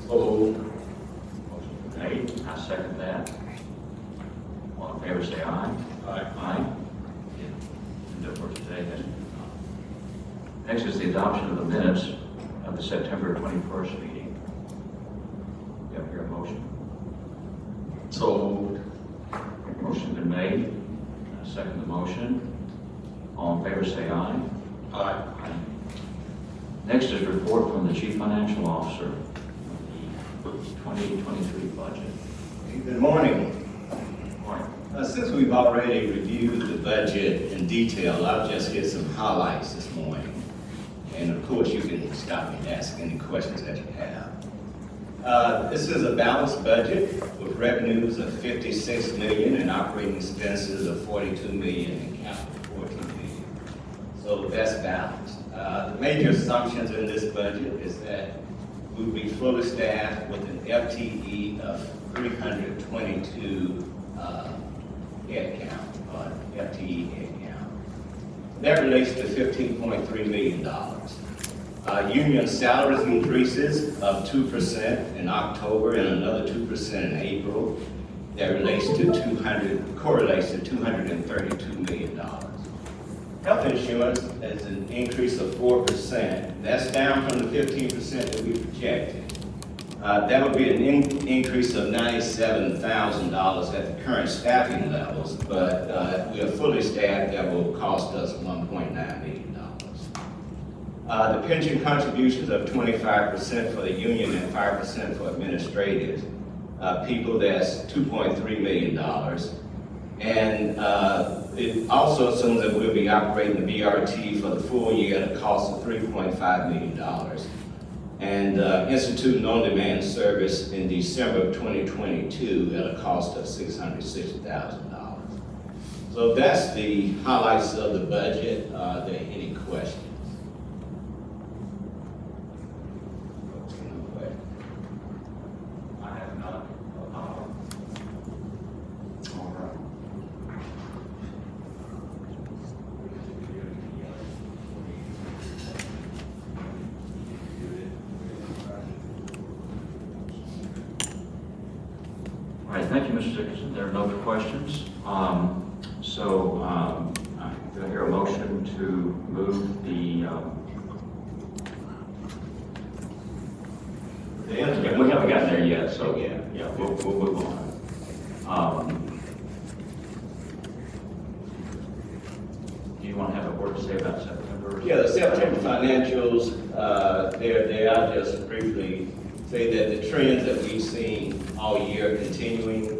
So Motion made, I second that. All in favor, say aye. Aye. Aye. And for today, then. Next is the adoption of the minutes of the September 21st meeting. You have here a motion. moved. Motion been made, I second the motion. All in favor, say aye. Aye. Next is report from the Chief Financial Officer of the 2023 budget. Good morning. Morning. Since we've already reviewed the budget in detail, I'll just hit some highlights this morning. And of course, you can stop me and ask any questions that you have. This is a balanced budget with revenues of $56 million and operating expenses of $42 million and capital $14 million. So that's balanced. The major assumptions in this budget is that we'll be fully staffed with an FTE of 322 head count, FTE head count. That relates to $15.3 million. Union salaries increases of 2% in October and another 2% in April. That correlates to $232 million. Health insurance is an increase of 4%. That's down from the 15% that we projected. That would be an increase of $97,000 at the current staffing levels, but we are fully staffed. That will cost us $1.9 million. The pension contributions of 25% for the union and 5% for administrative people, that's $2.3 million. And it also assumes that we'll be operating the BRT for the full year at a cost of $3.5 million. And instituting on-demand service in December of 2022 at a cost of $660,000. So that's the highlights of the budget. Are there any questions? I have none. All right. All right, thank you, Mr. Dickinson. There are no other questions. Do I hear a motion to move the, we haven't gotten there yet, so yeah, we'll move on. Do you want to have a word to say about September? Yeah, the September financials, there I'll just briefly say that the trends that we've seen all year continuing.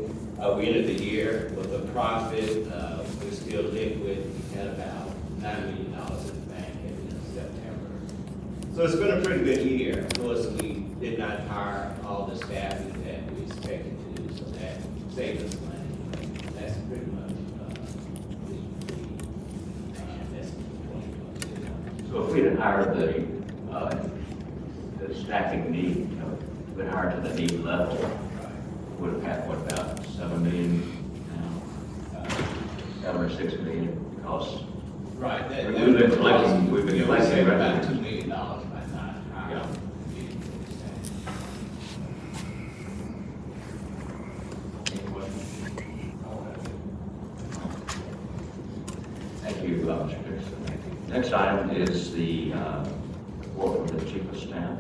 We ended the year with a profit. We're still liquid. We had about $9 million in the bank in September. So it's been a pretty good year. Of course, we did not hire all the staffing that we expected to, so that saved us money. That's pretty much So if we had hired the staffing need, we hired to the need level, would have had, what, about 7 million now? 7 or 6 million costs. right. We've been collecting about revenue. $2 million by not hiring. Thank you, Mr. Dixon. Next item is the report from the Chief of Staff.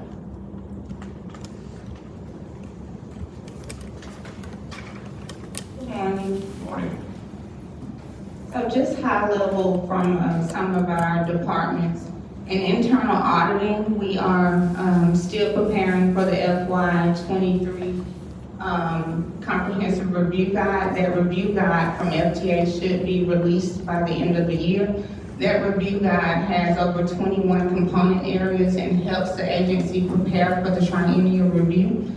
Good morning. Morning. So just high level from some of our departments. In internal auditing, we are still preparing for the FY23 comprehensive review guide. That review guide from FTA should be released by the end of the year. That review guide has over 21 component areas and helps the agency prepare for the triennial review.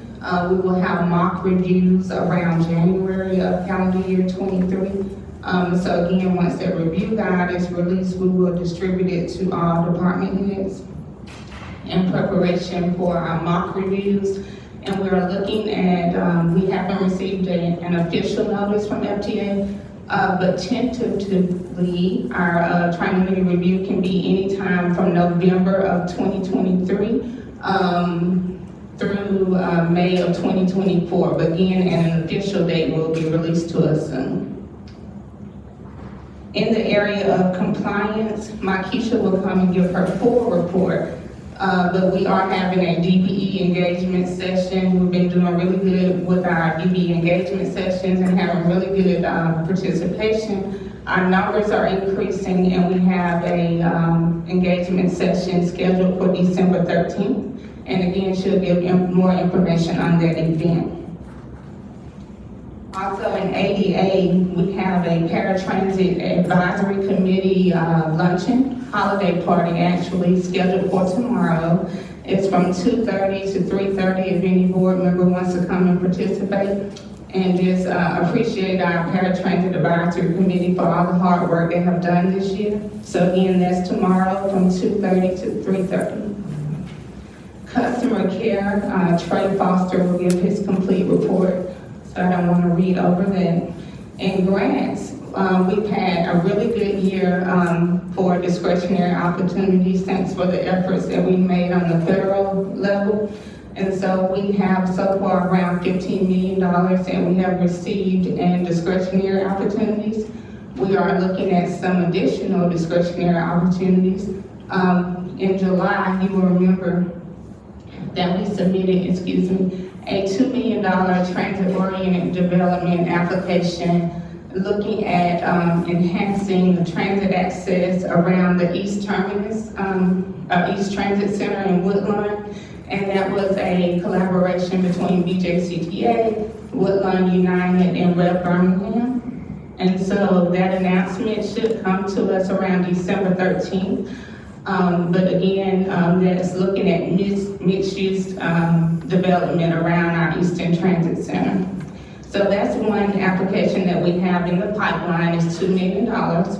We will have mock reviews around January of calendar year 23. So again, once that review guide is released, we will distribute it to all department heads in preparation for our mock reviews. And we're looking at, we haven't received an official notice from FTA, but tentatively, our triennial review can be anytime from November of 2023 through May of 2024, but again, an official date will be released to us soon. In the area of compliance, Keisha will come and give her full report, but we are having a DBE engagement session. We've been doing really good with our DBE engagement sessions and having really good participation. Our numbers are increasing, and we have a engagement session scheduled for December 13th. And again, she'll give more information on that event. Also in ADA, we have a paratransit advisory committee luncheon, holiday party actually, scheduled for tomorrow. It's from 2:30 to 3:30 if any board member wants to come and participate. And just appreciate our paratransit advisory committee for all the hard work they have done this year. So again, that's tomorrow from 2:30 to 3:30. Customer care, Trey Foster will give his complete report. So I don't want to read over that. In grants, we've had a really good year for discretionary opportunities. Thanks for the efforts that we made on the federal level. And so we have so far around $15 million that we have received in discretionary opportunities. We are looking at some additional discretionary opportunities. In July, you will remember that we submitted, a $2 million transit-oriented development application looking at enhancing the transit access around the East Terminus, East Transit Center in Woodlawn. And that was a collaboration between BJCTA, Woodlawn United, and Rev Birmingham. And so that announcement should come to us around December 13th. But again, that's looking at mixed-use development around our Eastern Transit Center. So that's one application that we have in the pipeline, is $2 million.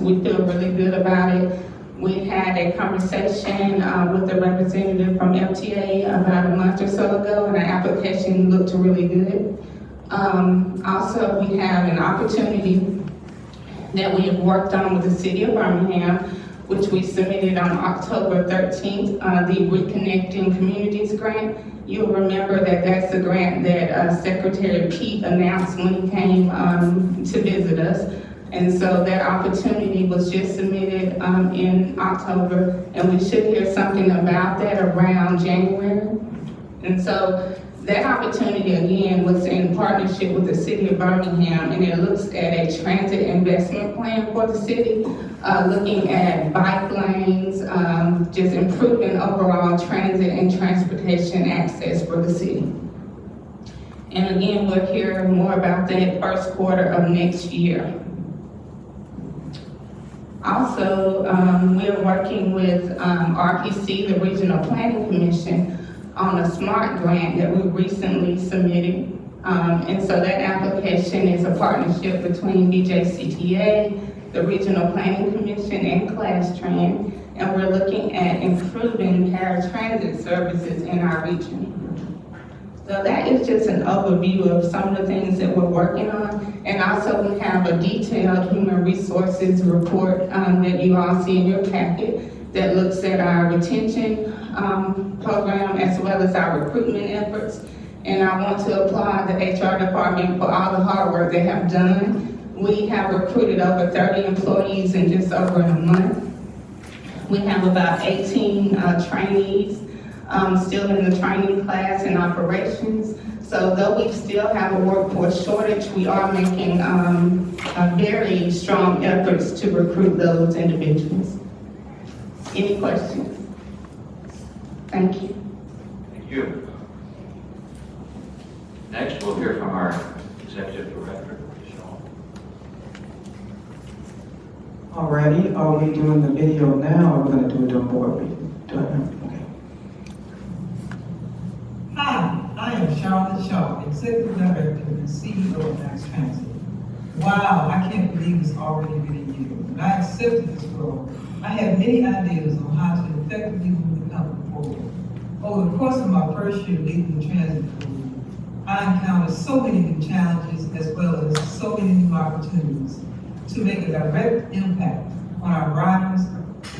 We feel really good about it. We had a conversation with the representative from FTA about a month or so ago, and our application looked really good. Also, we have an opportunity that we have worked on with the City of Birmingham, which we submitted on October 13th, the Reconnecting Communities Grant. You'll remember that that's a grant that Secretary Pete announced when he came to visit us. And so that opportunity was just submitted in October, and we should hear something about that around January. And so that opportunity, again, was in partnership with the City of Birmingham, and it looks at a transit investment plan for the city, looking at bike lanes, just improving overall transit and transportation access for the city. And again, we'll hear more about that first quarter of next year. Also, we are working with RPC, the Regional Planning Commission, on a SMART grant that we recently submitted. And so that application is a partnership between BJCTA, the Regional Planning Commission, and ClassTran, and we're looking at improving paratransit services in our region. So that is just an overview of some of the things that we're working on. And also we have a detailed human resources report that you all see in your packet that looks at our retention program as well as our recruitment efforts. And I want to applaud the HR department for all the hard work they have done. We have recruited over 30 employees in just over a month. We have about 18 trainees still in the training class in operations. So though we still have a workforce shortage, we are making very strong efforts to recruit those individuals. Any questions? Thank you. Thank you. Next, we'll hear from our Executive Director, Sean. Alrighty, are we doing the video now, or we're gonna do it on board meeting? Okay. Hi, I am Charlotte Shaw, Executive Director and CEO of Mass Transit. Wow, I can't believe it's already been a year. When I accepted this role, I had many ideas on how to effectively move the company forward. Over the course of my first year leading the transit board, I encountered so many new challenges as well as so many new opportunities to make a direct impact on our riders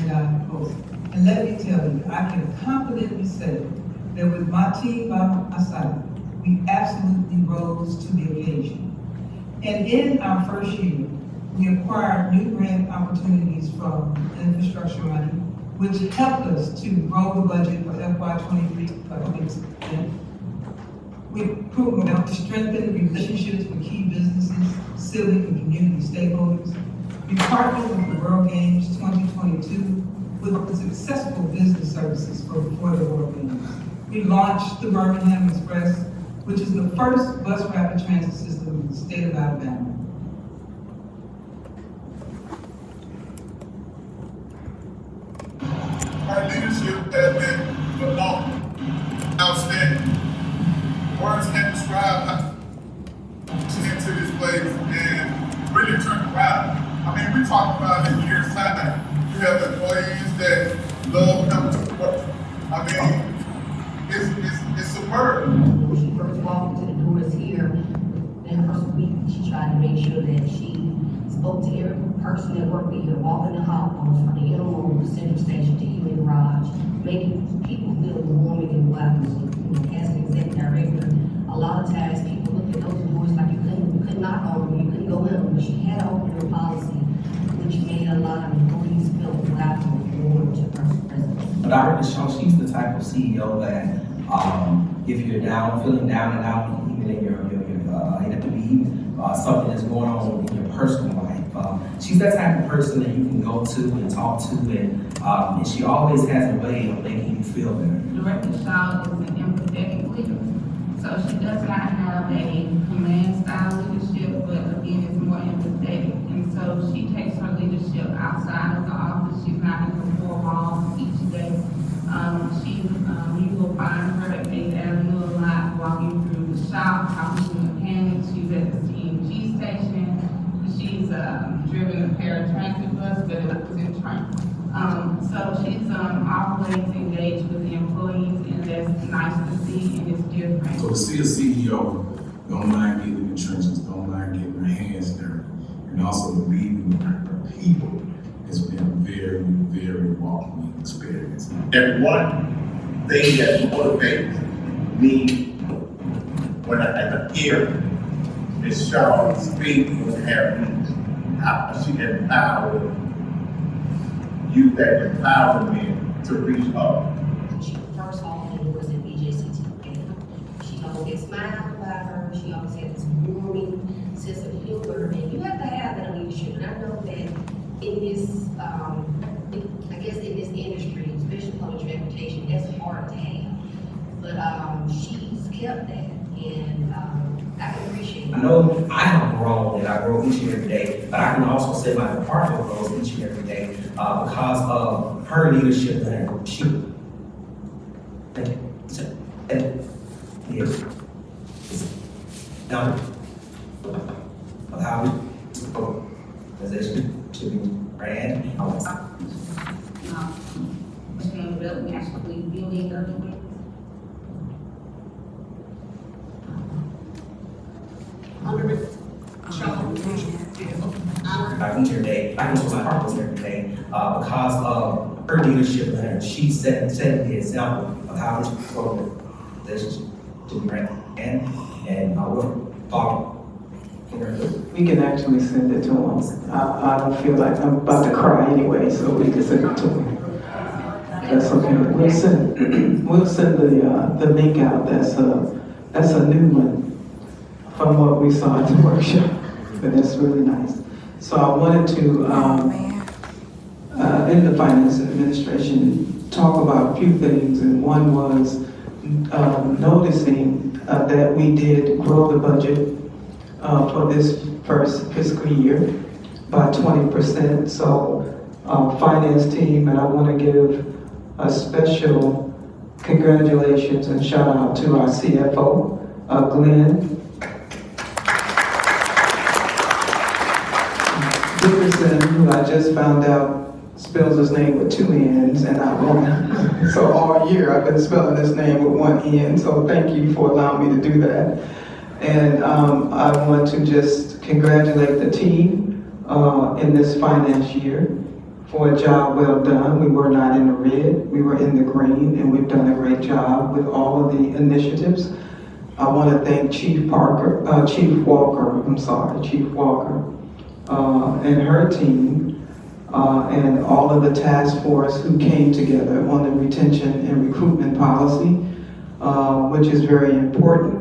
and our employees. And let me tell you, I can confidently say that with my team by my side, we absolutely rose to the occasion. And in our first year, we acquired new grant opportunities from infrastructure money, which helped us to grow the budget for FY '23 by 20%. We improved to strengthen relationships with key businesses, civic and community stakeholders. We partnered with the World Games 2022 with the successful business services for before the World Games. We launched the Birmingham Express, which is the first bus rapid transit system in the state of Alabama. Our leadership has been phenomenal, outstanding. Words can't describe how she's into this place and really turned around. I mean, we talk about in years' time, you have employees that love coming to work. I mean, it's superb. When she first walked into the doors here, in her first week, she tried to make sure that she spoke to every person that worked here, walking the halls from the inner room, the central station to even the garage, making people feel warm and welcome. You know, as an executive director, a lot of times people look at those doors like you couldn't knock on them, you couldn't go in them, but she had an open door policy, which made a lot of employees feel welcome and warm to her presence. But Dr. Shaw, she's the type of CEO that, if you're feeling down and out, even in your it could be something that's going on in your personal life. She's that type of person that you can go to and talk to, and she always has a way of making you feel better. Director Shaw is an empathetic leader. So she does not have a command style leadership, but again, it's more empathetic. And so she takes her leadership outside of the office. She's not in the four walls each day. You will find her at 8th Avenue a lot, walking through the shop, talking to mechanics. She's at the CNG station. She's driven a paratransit bus, but it was in train. So she's always engaged with the employees, and that's nice to see, and it's different. So to see a CEO don't mind getting in the trenches, don't mind getting her hands dirty, and also leading her people has been a very, very welcoming experience. And one thing that motivates me when I hear Ms. Shaw speak with her, how she empowered you that empowered me to reach up. She first opened the doors at BJCT. She always smiled about her. She always had this warming sense of humor, and you have to have that leadership. And I know that in this, I guess in this industry, especially public transportation, that's hard to have. But she's kept that, and I appreciate it. I know I have grown, and I grow each and every day, but I can also say my department grows each and every day because of her leadership and she. Now, how we position to be brand. Actually building her doing. Like each and every day, I can choose my partners every day because of her leadership and she set the example of how this program to be ran, and I will follow. We can actually send it to them. I don't feel like I'm about to cry anyway, so we can send it to them. That's okay. We'll send the link out. That's a new one from what we saw at the workshop, but that's really nice. So I wanted to, in the finance administration, talk about a few things, and one was noticing that we did grow the budget for this first fiscal year by 20%. So finance team, and I want to give a special congratulations and shout out to our CFO, Glenn Dickerson, who I just found out spells his name with 2 N's and not 1. So all year I've been spelling his name with 1 N, so thank you for allowing me to do that. And I want to just congratulate the team in this finance year. for a job well done. We were not in the red, we were in the green, and we've done a great job with all of the initiatives. I want to thank Chief Walker, and her team, and all of the task force who came together on the retention and recruitment policy, which is very important.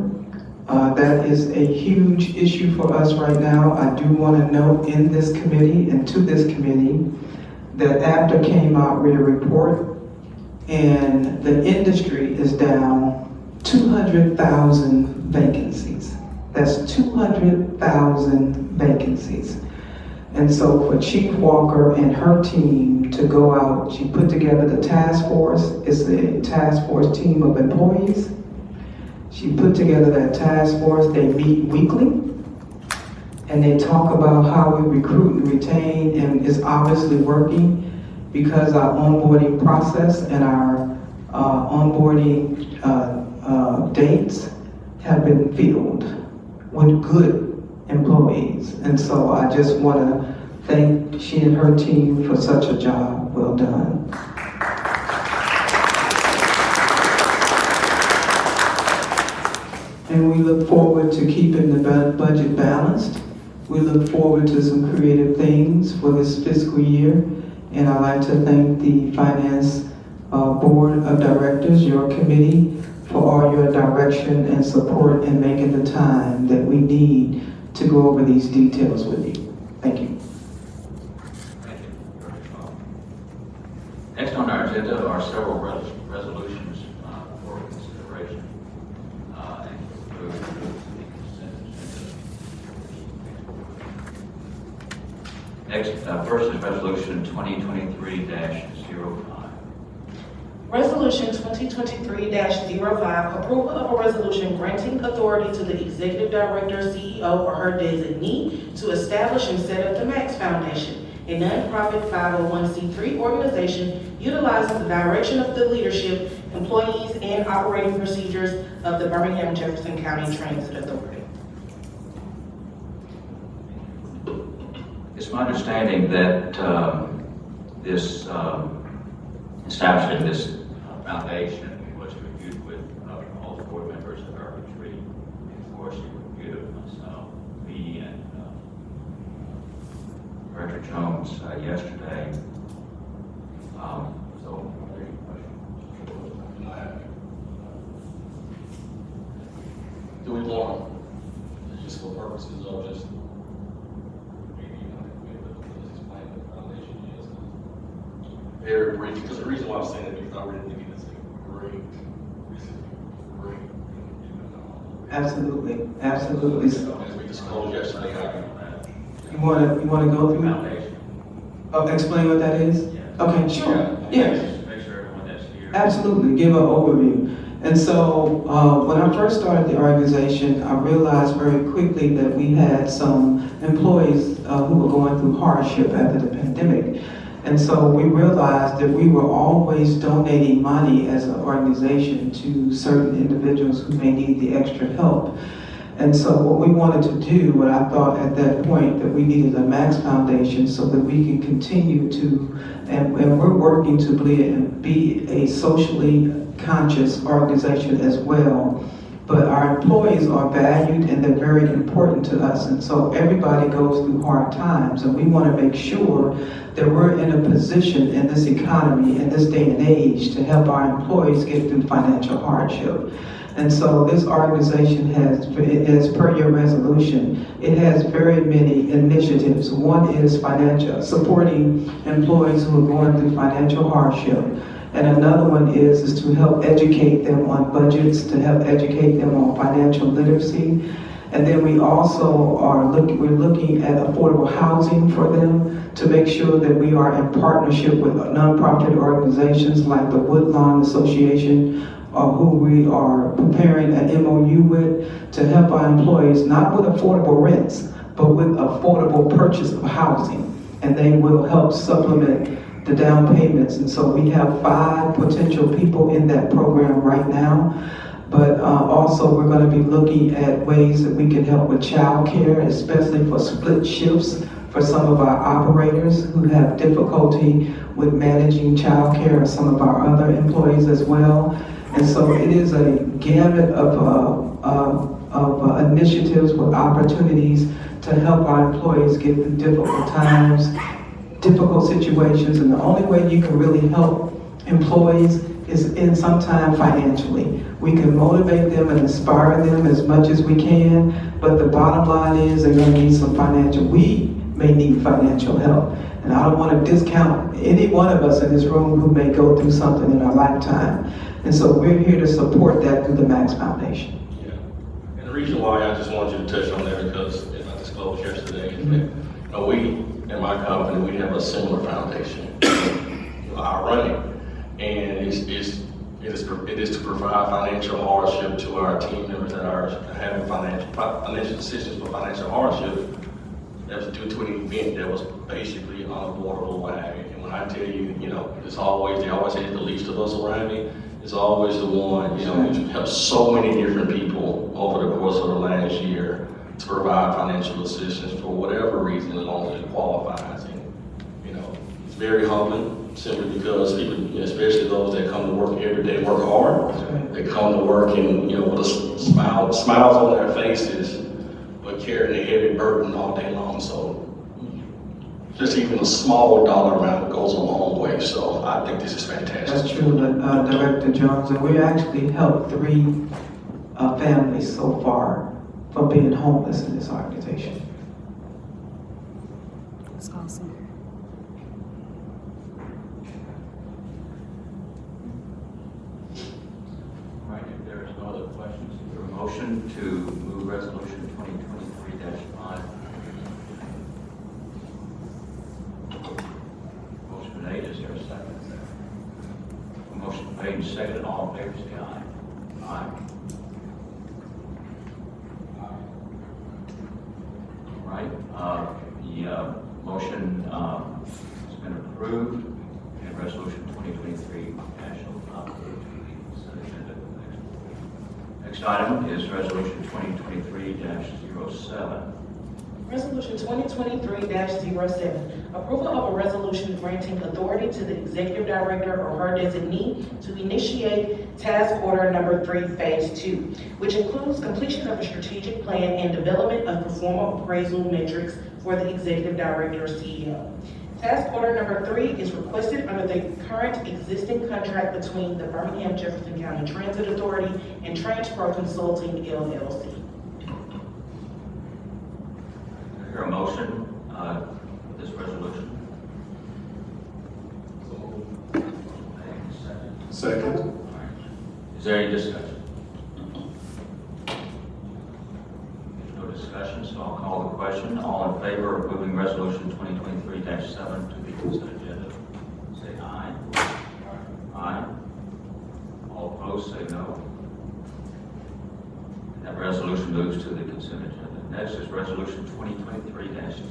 That is a huge issue for us right now. I do want to note in this committee and to this committee that APTA came out with a report, and the industry is down 200,000 vacancies. That's 200,000 vacancies. And so for Chief Walker and her team to go out, she put together the task force. It's a task force team of employees. She put together that task force. They meet weekly, and they talk about how we recruit and retain, and it's obviously working because our onboarding process and our onboarding dates have been filled with good employees. And so I just want to thank she and her team for such a job well done. And we look forward to keeping the budget balanced. We look forward to some creative things for this fiscal year. And I'd like to thank the Finance Board of Directors, your committee, for all your direction and support in making the time that we need to go over these details with you. Thank you. Thank you. Next on our agenda are several resolutions for consideration. And move to the consent agenda. Next, first is resolution 2023-05. Resolution 2023-05, approval of a resolution granting authority to the Executive Director, CEO, or her designee to establish and set up the Max Foundation, a nonprofit 501c3 organization utilizing the direction of the leadership, employees, and operating procedures of the Birmingham-Jefferson County Transit Authority. It's my understanding that this establishing this foundation was reviewed with all the board members of our retreat. Of course, it reviewed it myself, me, and Director Jones yesterday. So, are there any questions? Do we want, just for purposes of just, explain what the foundation is? Very brief, because the reason why I'm saying that is I really think it's a great, Absolutely, absolutely. as we disclosed yesterday, You wanna go through? Foundation. Oh, explain what that is? Yeah. Okay, sure, yeah. Just make sure everyone that's here. Absolutely, give an overview. And so, when I first started the organization, I realized very quickly that we had some employees who were going through hardship after the pandemic. And so we realized that we were always donating money as an organization to certain individuals who may need the extra help. And so what we wanted to do, what I thought at that point, that we needed a Max Foundation so that we can continue to, and we're working to be a socially conscious organization as well. But our employees are valued and they're very important to us. And so everybody goes through hard times, and we want to make sure that we're in a position in this economy, in this day and age, to help our employees get through financial hardship. And so this organization has, as per your resolution, it has very many initiatives. One is supporting employees who are going through financial hardship. And another one is to help educate them on budgets, to help educate them on financial literacy. And then we also we're looking at affordable housing for them to make sure that we are in partnership with nonprofit organizations like the Woodlawn Association, who we are preparing an MOU with to help our employees, not with affordable rents, but with affordable purchase of housing. And they will help supplement the down payments. And so we have 5 potential people in that program right now. But also we're going to be looking at ways that we can help with child care, especially for split shifts for some of our operators who have difficulty with managing childcare, and some of our other employees as well. And so it is a gamut of initiatives with opportunities to help our employees get through difficult times, difficult situations, and the only way you can really help employees is in some time financially. We can motivate them and inspire them as much as we can, but the bottom line is they're gonna need some we may need financial help. And I don't wanna discount any one of us in this room who may go through something in our lifetime. And so we're here to support that through the Max Foundation. Yeah. And the reason why I just wanted you to touch on that because, as I disclosed yesterday, is that we, in my company, we have a similar foundation. I run it. And it is to provide financial hardship to our team members that are having financial decisions for financial hardship. That was due to an event that was basically unavoidable. And when I tell you, they always say the least of us around me. It's always the one, who's helped so many different people over the course of the last year to provide financial assistance for whatever reason, as long as it qualifies. And, it's very humbling. Simply because people, especially those that come to work every day, work hard. They come to work and with a smiles on their faces, but carrying a heavy burden all day long. So just even a small dollar amount goes a long way. So I think this is fantastic. That's true, Director Jones, and we actually helped 3 families so far from being homeless in this organization. That's awesome. All right, if there is no other questions, is there a motion to move resolution 2023-5? Motion made, is there a second? Motion made and seconded, all in favor, say aye. Aye. All right, the motion has been approved, and resolution 2023 shall not go to the consent agenda. Next item is resolution 2023-07. Resolution 2023-07, approval of a resolution granting authority to the executive director or her designee to initiate task order number 3, phase 2, which includes completion of a strategic plan and development of performance appraisal metrics for the executive director or CEO. Task order number 3 is requested under the current existing contract between the Birmingham Jefferson County Transit Authority and Transpro Consulting, LLC. I hear a motion for this resolution. Second. All right. Is there any discussion? There's no discussion, so I'll call the question. All in favor of moving resolution 2023-7 to the consent agenda, say aye. Aye. All opposed, say no. That resolution moves to the consent agenda. Next is resolution 2023-10.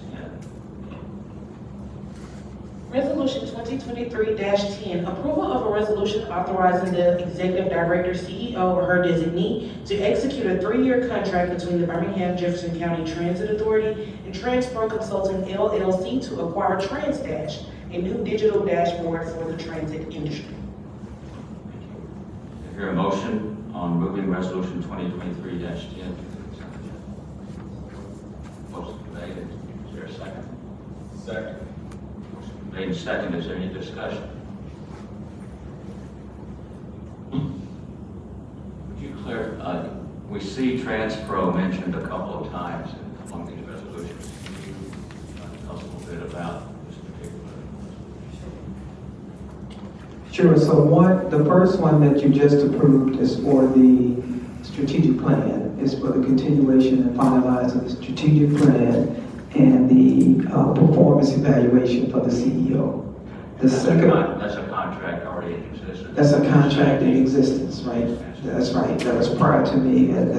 Resolution 2023-10, approval of a resolution authorizing the executive director, CEO, or her designee to execute a 3-year contract between the Birmingham Jefferson County Transit Authority and Transpro Consulting, LLC to acquire TransDash, a new digital dashboard for the transit industry. I hear a motion on moving resolution 2023-10. Motion made. Is there a second? Second. Motion made and second. Is there any discussion? Would you clarify? We see Transpro mentioned a couple of times among these resolutions. Can you tell us a little bit about this particular? Sure, so the first one that you just approved is for the strategic plan, is for the continuation and finalizing the strategic plan and the performance evaluation for the CEO. The second, That's a contract already in existence. that's a contract in existence, right? That's right, that was prior to me, and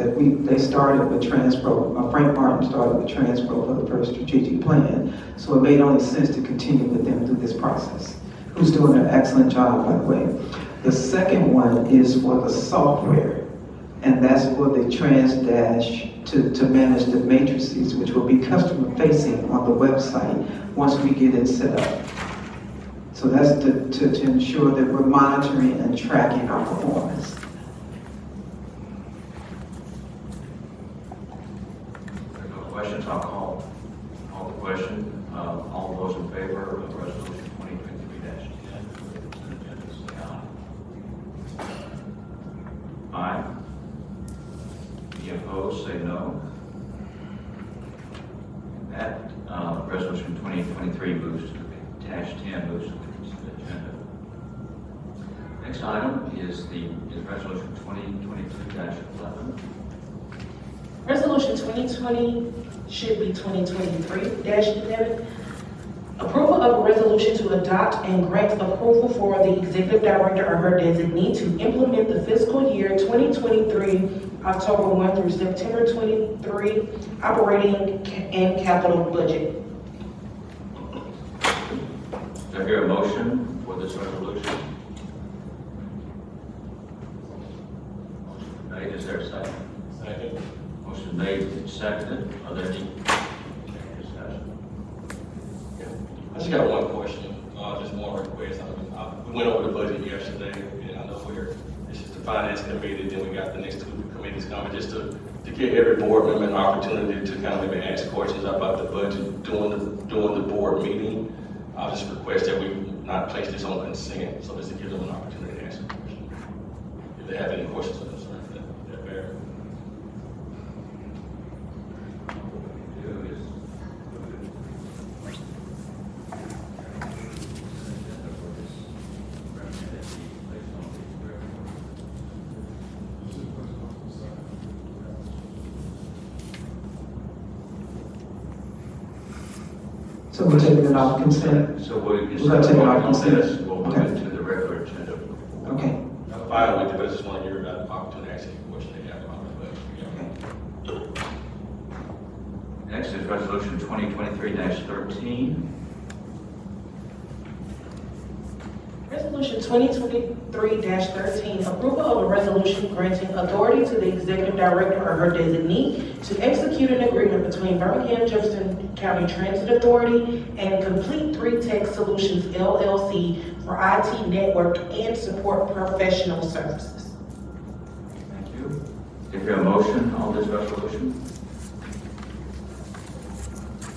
they started with Transpro, Frank Martin started with Transpro for the first strategic plan, so it made only sense to continue with them through this process, who's doing an excellent job, by the way. The second one is for the software, And that's for the TransDash to manage the matrices, which will be customer facing on the website once we get it set up. So that's to ensure that we're monitoring and tracking our performance. If there are no questions, I'll call the question. All those in favor of resolution 2023-10, say aye. Aye. Any opposed, say no. That resolution 2023 moves to the -10 moves to the consent agenda. Next item is resolution 2022-11. Resolution 2020 should be 2023-11. Approval of a resolution to adopt and grant approval for the executive director or her designee to implement the fiscal year 2023, October 1 through September 23, operating and capital budget. Do I hear a motion for this resolution? Motion made, is there a second? Second. Motion made and seconded. Are there any discussion? I just got one question, just one request. We went over the budget yesterday, and I know this is the finance committee, then we got the next two committees coming, just to give every board member an opportunity to kind of maybe ask questions about the budget during the board meeting. I'll just request that we not place this on consent, so just to give them an opportunity to ask a question. If they have any questions or concerns, that fair? So we're taking it off consent? So we're We're gonna take it off consent? We'll move it to the regular agenda. Okay. I'm fine with it, but I just want to hear about the opportunity to ask any question they have about the budget. Next is resolution 2023-13. Resolution 2023-13, approval of a resolution granting authority to the executive director or her designee to execute an agreement between Birmingham Jefferson County Transit Authority and Complete 3 Tech Solutions LLC for IT network and support professional services. Thank you. Do you hear a motion on this resolution?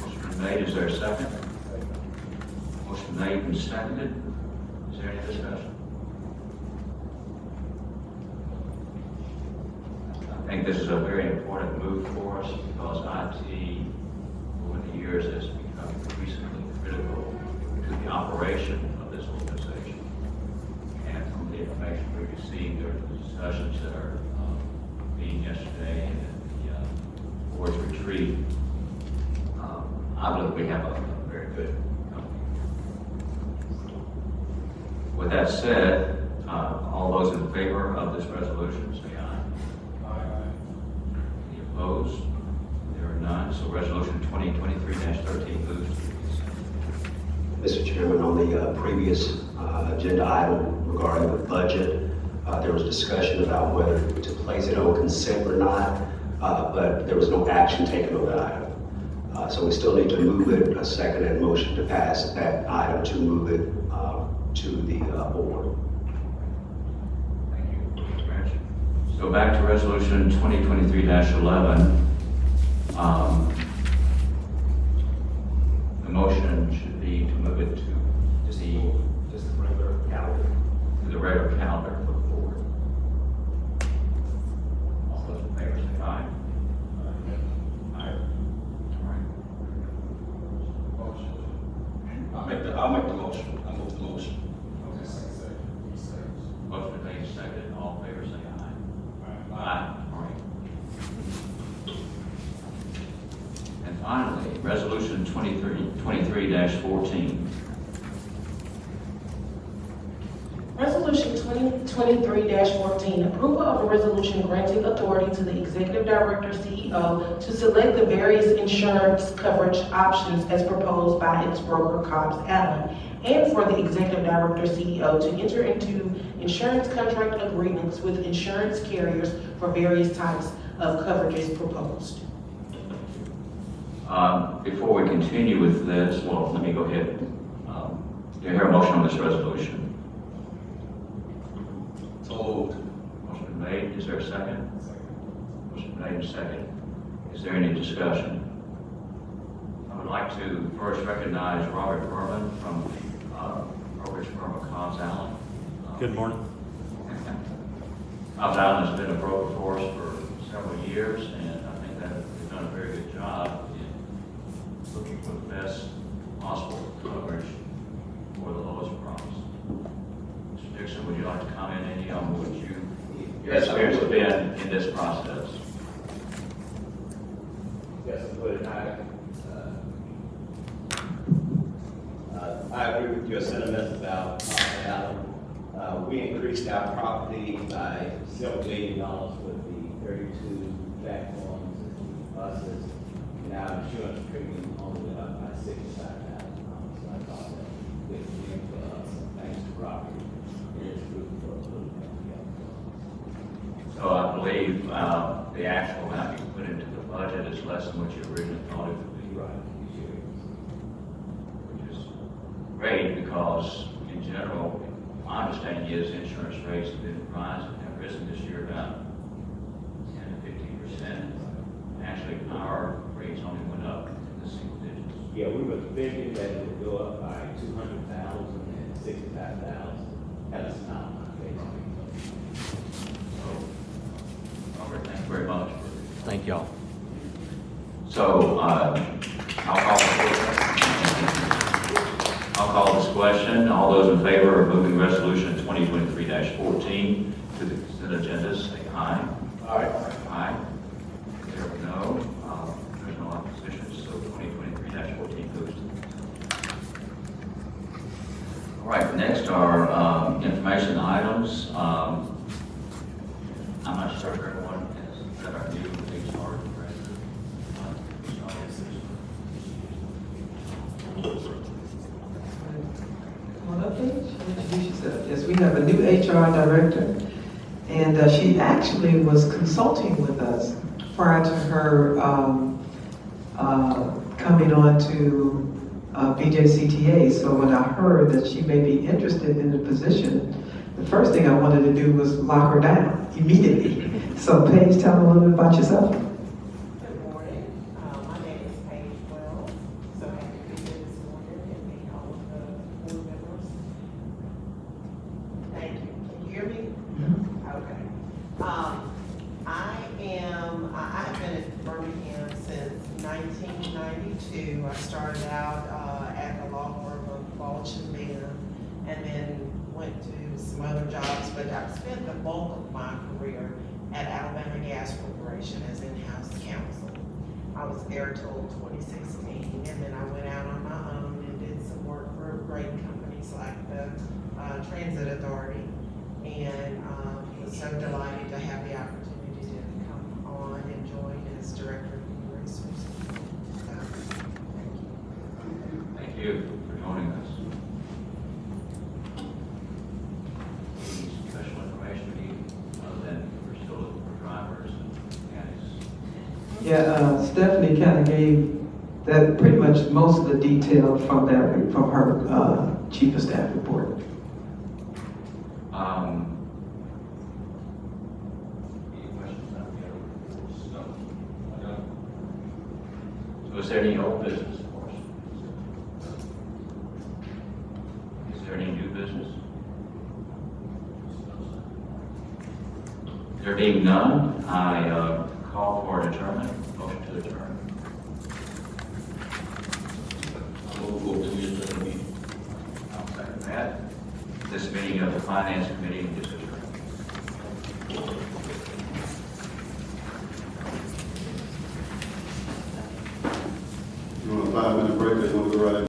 Motion made, is there a second? Motion made and seconded. Is there any discussion? I think this is a very important move for us because IT, over the years, has become increasingly critical to the operation of this organization. And from the information we received during the discussions that are being yesterday and at the board's retreat, I believe we have a very good company. With that said, all those in favor of this resolution, say aye. Aye. Any opposed? There are none, so resolution 2023-13 moves to consent. Mr. Chairman, on the previous agenda item regarding the budget, there was discussion about whether to place it on consent or not, but there was no action taken on that item. So we still need to move it, a second and motion to pass that item to move it to the board. Thank you, Mr. Branch. So back to resolution 2023-11. The motion should be to move it to Just the regular calendar. the regular calendar for the board. All those in favor say aye. Aye. All right. I'll make the motion. I move the motion. Motion made, seconded, all in favor say aye. Aye. All right. And finally, resolution 23-14. Resolution 2023-14, approval of a resolution granting authority to the executive director, CEO, to select the various insurance coverage options as proposed by its broker, Cobbs Allen, and for the executive director, CEO, to enter into insurance contract agreements with insurance carriers for various types of coverages proposed. Before we continue with this, well, let me go ahead. Do you hear a motion on this resolution? So moved. Motion made, is there a second? Motion made and second. Is there any discussion? I would like to first recognize Robert Furman from brokerage firm of Cobbs Allen. Good morning. Cobbs Allen has been a broker for us for several years, and I think that they've done a very good job in looking for the best possible coverage for the lowest price. Mr. Dixon, would you like to comment any on what your experience has been in this process? Yes, I agree with your sentiments about Allen. We increased our property by several $1 million with the 32 platforms and buses, and our insurance premium only went up by $65,000. So I thought that was good for us, thanks to Robert. It is good for a little bit. So I believe the actual amount you put into the budget is less than what you originally thought it would be. Right. Which is great because in general, my understanding is insurance rates have been rising, have risen this year about 10 to 15%. Actually, our rates only went up in the single digits. Yeah, we were thinking that it would go up by 200,000 and 65,000. Had a smile on my face. So, Robert, thank you very much. Thank y'all. So, I'll call this question. All those in favor of moving resolution 2023-14 to the consent agenda, say aye. Aye. Aye. There are no, there's no opposition, so 2023-14 goes to the consent. All right, next are information items. I'm not sure if everyone has read our new HR director. Come on up, please. Introduce yourself. Yes, we have a new HR director, and she actually was consulting with us prior to her coming on to BJCTA. So when I heard that she may be interested in the position, the first thing I wanted to do was lock her down immediately. So Paige, tell me a little bit about yourself. Good morning. My name is Paige Wells. So happy to be here this morning and meet all of the board members. Thank you. Can you hear me? Okay. I've been at Birmingham since 1992. I started out at the law firm of Balch and Bingham, and then went to some other jobs, but I've spent the bulk of my career at Alabama Gas Corporation as in-house counsel. I was there till 2016, and then I went out on my own and did some work for great companies like the Transit Authority, and was so delighted to have the opportunity to come on and join as Director of Human Resources. Thank you for joining us. Any special information we need other than we're still looking for drivers and mechanics? Yeah, Stephanie kind of gave that pretty much most of the detail from her chief of staff report. Any questions about the other reports? No. So is there any old business for us? Is there any new business? There being none, I call for an adjournment. Motion to adjourn. I'll second that. This meeting of the Finance Committee is adjourned. You want a 5-minute break, or you want to go right in?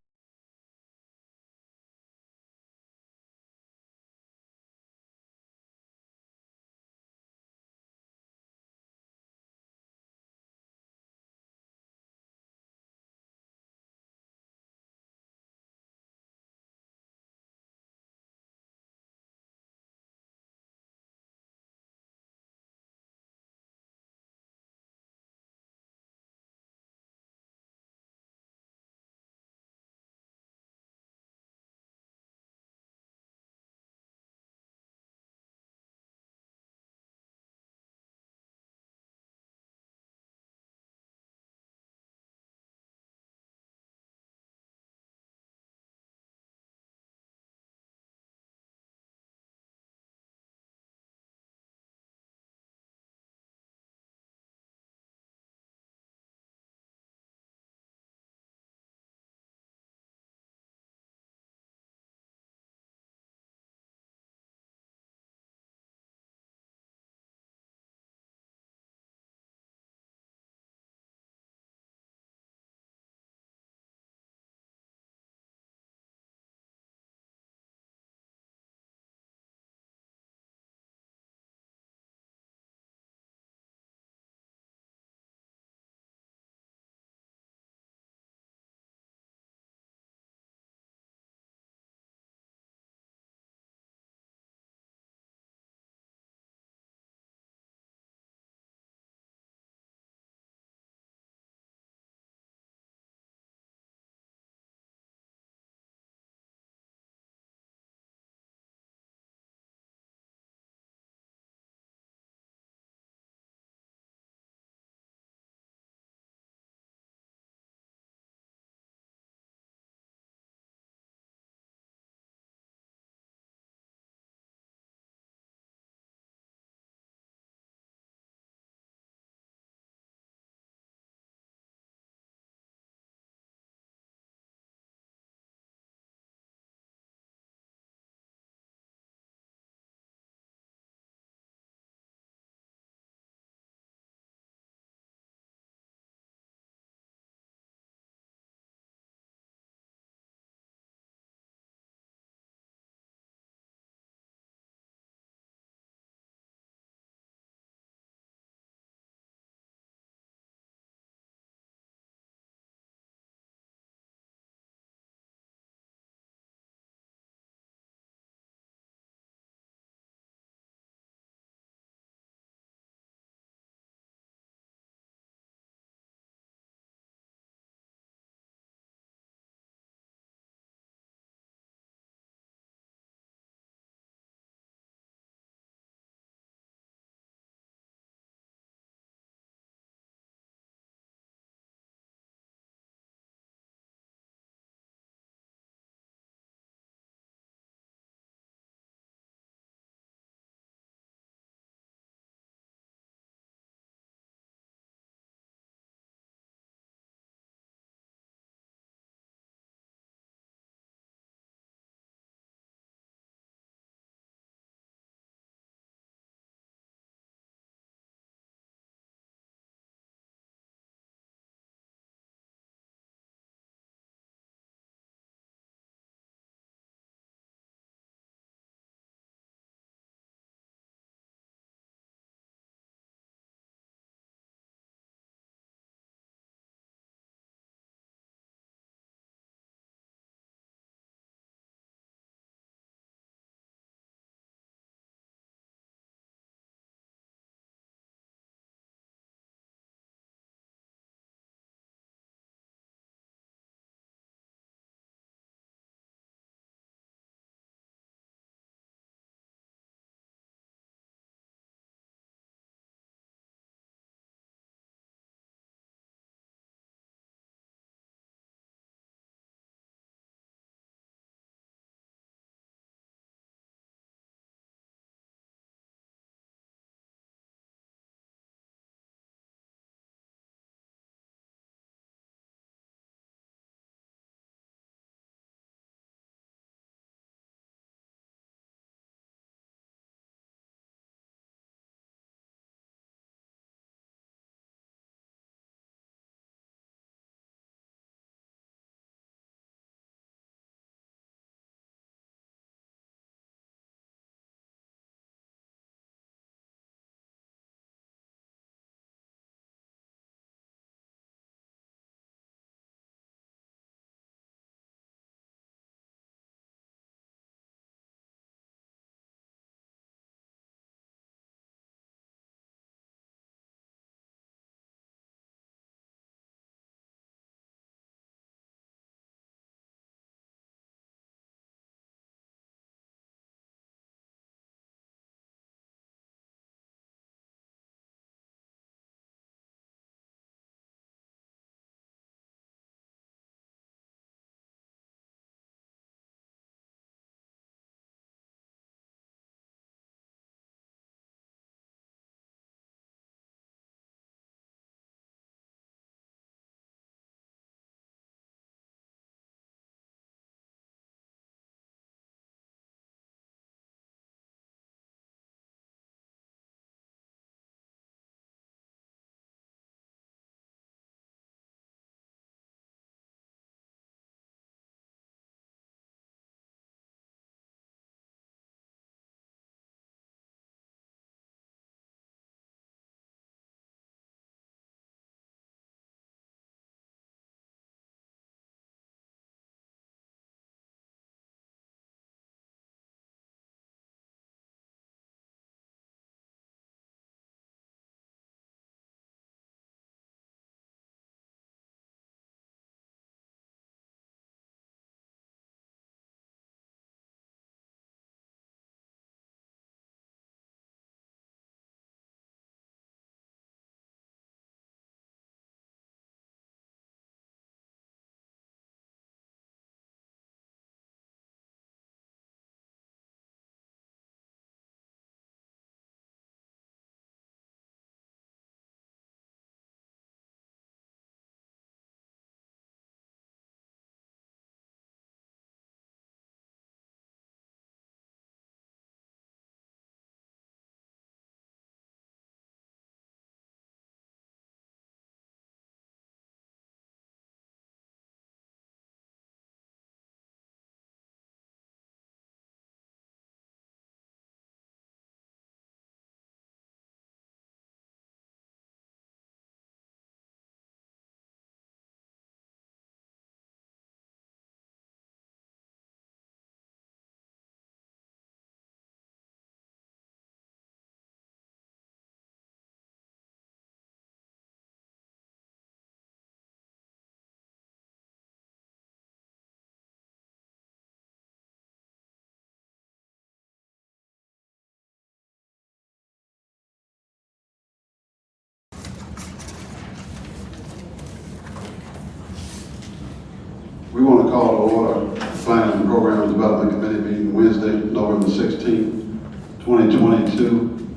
We want to call to order the Planning and Program Development Committee meeting Wednesday, November 16, 2022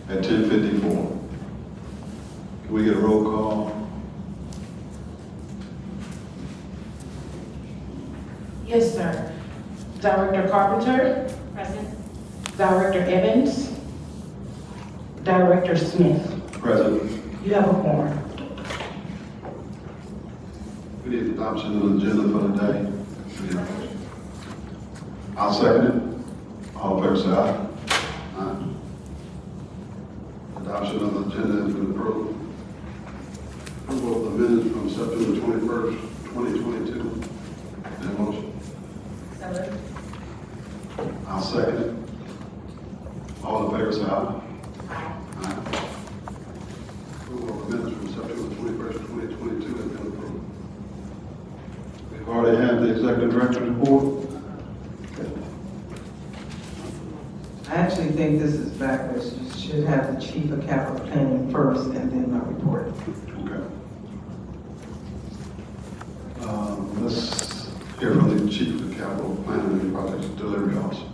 at 10:54. Can we get a roll call? Yes, sir. Director Carpenter? Present. Director Evans? Director Smith? Present. You have a quorum. We need adoption of the agenda for the day. I'll second it. All in favor say aye. Aye. Adoption of the agenda has been approved. Approval of the minutes from September 21st, 2022. Any motion? I'll second it. All in favor say aye. Aye. Approval of the minutes from September 21st, 2022 has been approved. We've already had the executive director's report. I actually think this is backwards. You should have the chief of capital planning first and then my report. Okay. Let's hear from the chief of the capital planning and project delivery officer.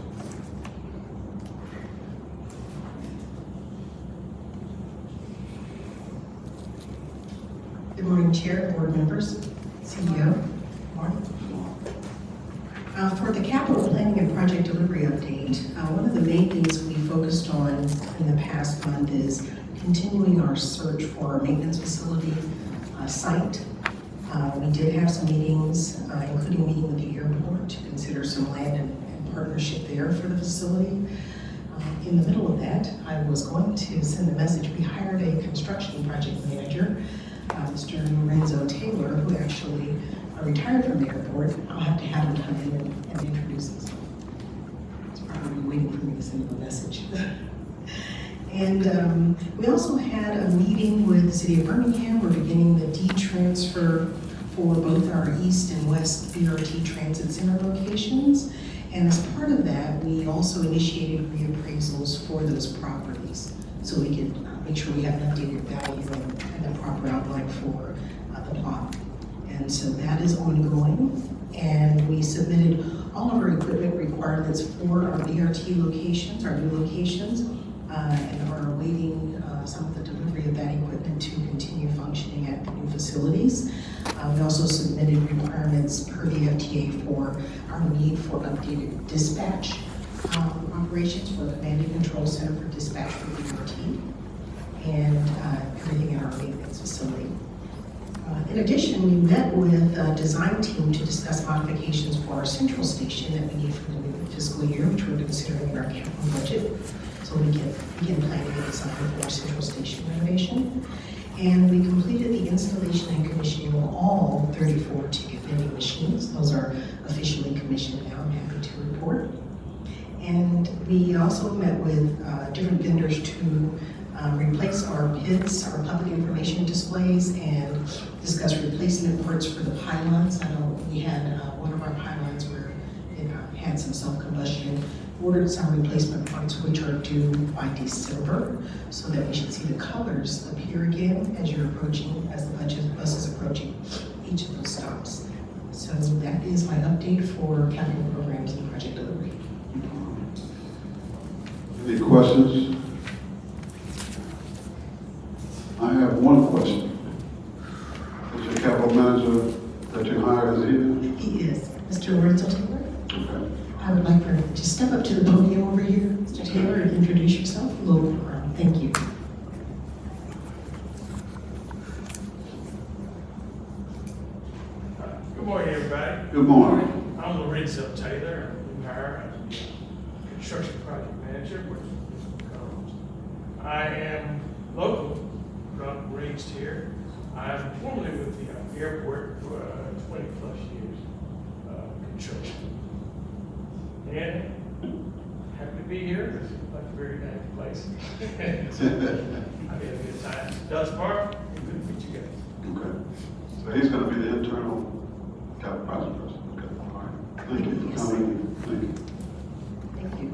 Good morning, Chair, board members, CEO. Morning. For the capital planning and project delivery update, one of the main things we focused on in the past month is continuing our search for our maintenance facility site. We did have some meetings, including meeting with the airport to consider some land and partnership there for the facility. In the middle of that, I was going to send a message. We hired a construction project manager, Mr. Lorenzo Taylor, who actually retired from the airport. I'll have to have him come in and introduce himself. He's probably waiting for me to send him a message. And we also had a meeting with the city of Birmingham. We're beginning the D-transfer for both our east and west BRT transit center locations. And as part of that, we also initiated reappraisals for those properties, so we could make sure we have an updated value and the proper outline for the plot. And so that is ongoing, and we submitted all of our equipment requirements for our BRT locations, our new locations, and are awaiting some of the delivery of that equipment to continue functioning at the new facilities. We also submitted requirements per the FTA for our need for updated dispatch operations for the command and control center for dispatch for BRT, and everything in our maintenance facility. In addition, we met with a design team to discuss modifications for our central station that we need for the new fiscal year, which we're considering in our capital budget, so we can begin planning and design for our central station renovation. And we completed the installation and commissioning of all 34 ticket vending machines. Those are officially commissioned now, I'm happy to report. And we also met with different vendors to replace our PIDs, our public information displays, and discuss replacement parts for the pylons. I know we had one of our pylons where it had some self-combustion. Ordered some replacement parts which are due by December, so that we should see the colors appear again as you're approaching, as the bus is approaching each of those stops. So that is my update for capital programs and project delivery. Any questions? I have one question. Is your capital manager that you hired is here? He is. Mr. Lorenzo Taylor? Okay. I would like for him to step up to the podium over here, Mr. Taylor, and introduce yourself. A little around. Thank you. Good morning, everybody. Good morning. I'm Lorenzo Taylor. I'm hired as construction project manager, which is Combs. I am local, raised here. I'm formerly with the airport for 20 plus years construction. And happy to be here. It's like a very nice place. I've had a good time. Dutch Park, good to meet you guys. Okay. So he's going to be the internal capital project person. Okay. All right. Thank you for coming. Thank you. Thank you.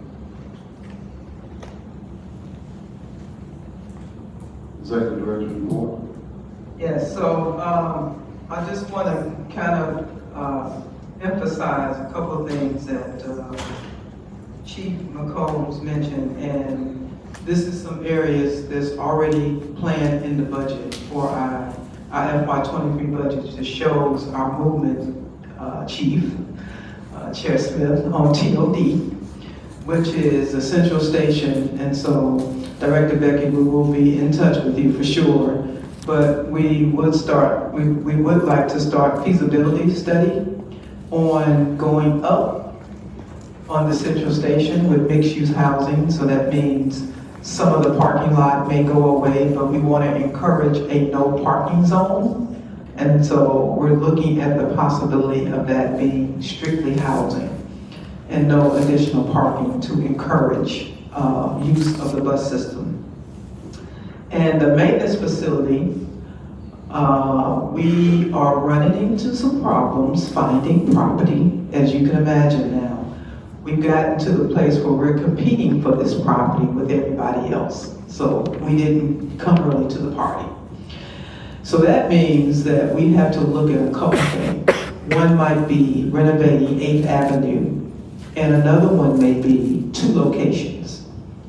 Executive Director report. Yes, so I just want to kind of emphasize a couple of things that Chief McCombs mentioned, and this is some areas that's already planned in the budget for our FY23 budget that shows our movement, Chief, Chair Smith, on TOD, which is a central station, and so Director Becky, we will be in touch with you for sure. But we would like to start feasibility study on going up on the central station with mixed-use housing. So that means some of the parking lot may go away, but we want to encourage a no parking zone. And so we're looking at the possibility of that being strictly housing and no additional parking to encourage use of the bus system. And the maintenance facility, we are running into some problems finding property, as you can imagine now. We've gotten to the place where we're competing for this property with everybody else. So we didn't come early to the party. So that means that we have to look at a couple things. One might be renovating 8th Avenue, and another one may be 2 locations.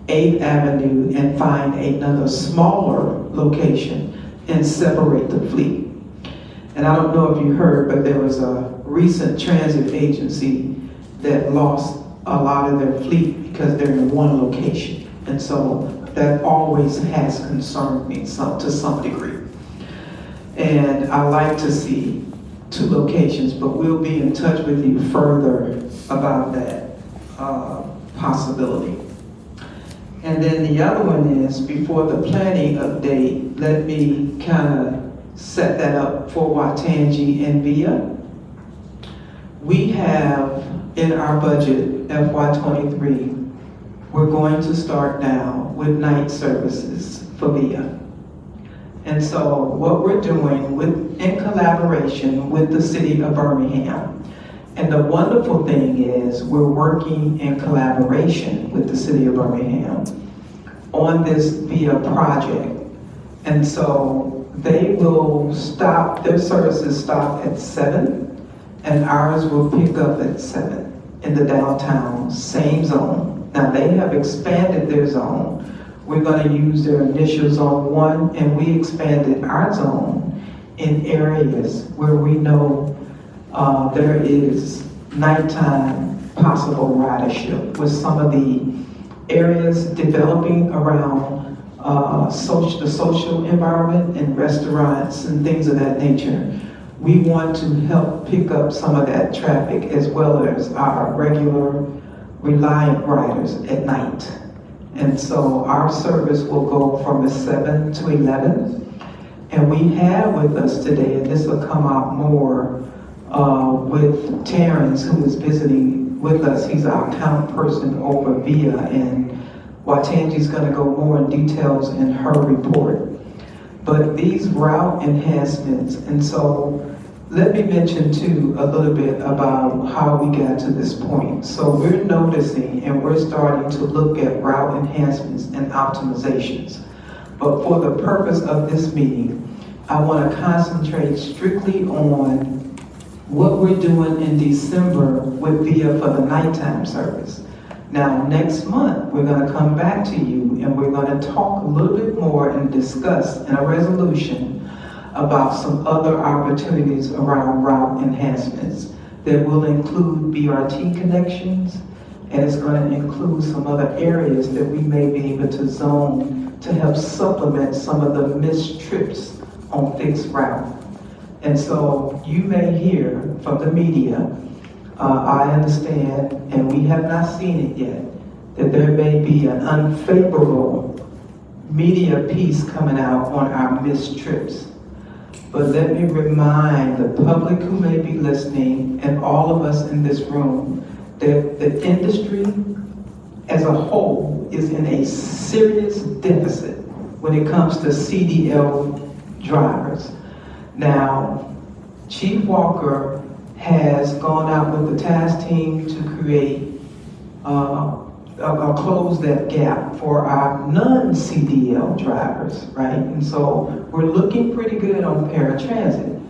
8th Avenue and find another smaller location and separate the fleet. And I don't know if you heard, but there was a recent transit agency that lost a lot of their fleet because they're in one location. And so that always has concerned me to some degree. And I like to see 2 locations, but we'll be in touch with you further about that possibility. And then the other one is, before the planning update, let me kind of set that up for Watangi and VIA. We have in our budget, FY23, we're going to start now with night services for VIA. And so what we're doing in collaboration with the city of Birmingham, and the wonderful thing is we're working in collaboration with the city of Birmingham on this VIA project. And so they will stop, their services stop at 7, and ours will pick up at 7 in the downtown, same zone. Now they have expanded their zone. We're going to use their initial zone 1, and we expanded our zone in areas where we know there is nighttime possible ridership, with some of the areas developing around the social environment and restaurants and things of that nature. We want to help pick up some of that traffic as well as our regular reliant riders at night. And so our service will go from 7 to 11. And we have with us today, and this will come out more with Terrence, who is visiting with us. He's our account person over VIA, and Watangi's going to go more in details in her report. But these route enhancements, and so let me mention too a little bit about how we got to this point. So we're noticing and we're starting to look at route enhancements and optimizations. But for the purpose of this meeting, I want to concentrate strictly on what we're doing in December with VIA for the nighttime service. Now, next month, we're going to come back to you and we're going to talk a little bit more and discuss in a resolution about some other opportunities around route enhancements that will include BRT connections, and it's going to include some other areas that we may be able to zone to help supplement some of the missed trips on fixed route. And so you may hear from the media, I understand, and we have not seen it yet, that there may be an unfavorable media piece coming out on our missed trips. But let me remind the public who may be listening and all of us in this room that the industry as a whole is in a serious deficit when it comes to CDL drivers. Now, Chief Walker has gone out with the task team to create close that gap for our non-CDL drivers, right? And so we're looking pretty good on paratransit,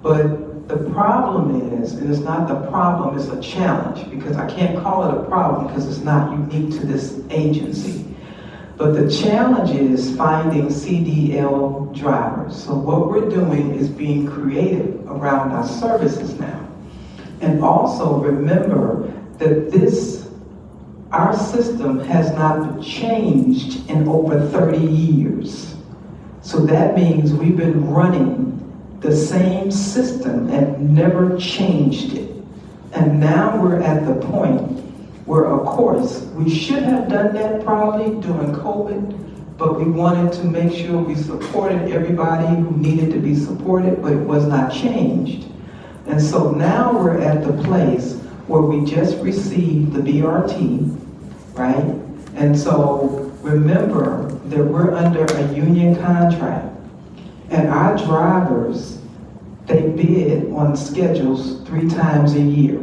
but the problem is, and it's not the problem, it's a challenge, because I can't call it a problem because it's not unique to this agency. But the challenge is finding CDL drivers. So what we're doing is being creative around our services now. And also remember that our system has not been changed in over 30 years. So that means we've been running the same system and never changed it. And now we're at the point where, of course, we should have done that probably during COVID, but we wanted to make sure we supported everybody who needed to be supported, but it was not changed. And so now we're at the place where we just received the BRT, right? And so remember that we're under a union contract, and our drivers, they bid on schedules 3 times a year.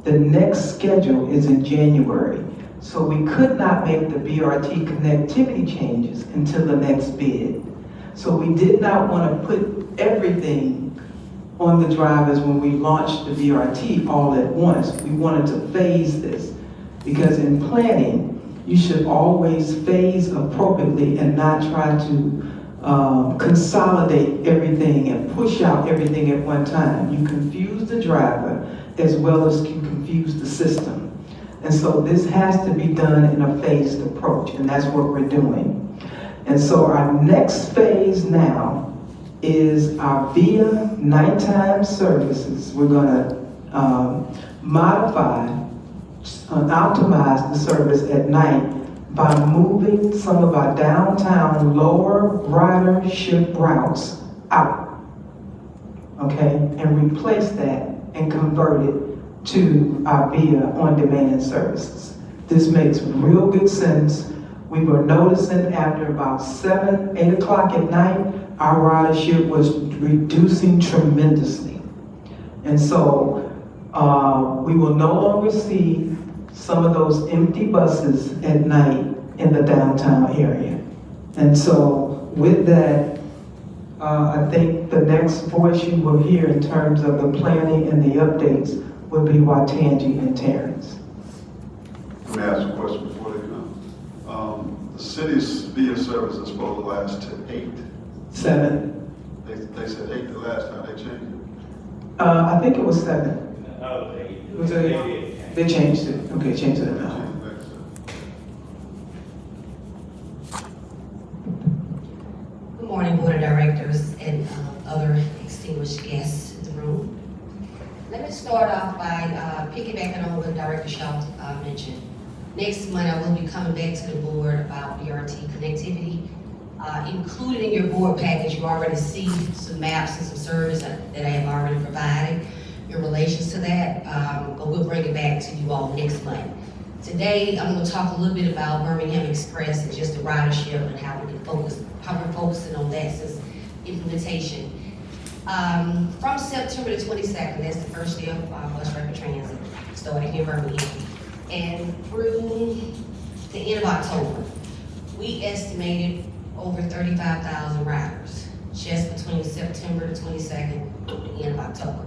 The next schedule is in January. So we could not make the BRT connectivity changes until the next bid. So we did not want to put everything on the drivers when we launched the BRT all at once. We wanted to phase this, because in planning, you should always phase appropriately and not try to consolidate everything and push out everything at one time. You confuse the driver as well as you confuse the system. And so this has to be done in a phased approach, and that's what we're doing. And so our next phase now is our VIA nighttime services. We're gonna modify, optimize the service at night by moving some of our downtown lower ridership routes out, okay? And replace that and convert it to our VIA on-demand services. This makes real good sense. We were noticing after about 7, 8 o'clock at night, our ridership was reducing tremendously. And so we will no longer see some of those empty buses at night in the downtown area. And so with that, I think the next voice you will hear in terms of the planning and the updates will be Watanji and Terrence. Let me ask a question before they come. The city's VIA service is supposed to last to 8. 7. They said 8 the last time they changed it. I think it was 7. Oh, 8. Was it? They changed it. Okay, changed it now. Good morning, Board of Directors and other distinguished guests in the room. Let me start off by piggybacking on what Director Shaw mentioned. Next month, I will be coming back to the board about BRT connectivity. Included in your board package, you already see some maps and some surveys that I have already provided in relation to that, but we'll bring it back to you all next month. Today, I'm going to talk a little bit about Birmingham Express and just the ridership and how we can focus, how we're focusing on that since implementation. From September the 22nd, that's the first day of bus rapid transit, started here in Birmingham, and through the end of October, we estimated over 35,000 riders just between September the 22nd and the end of October.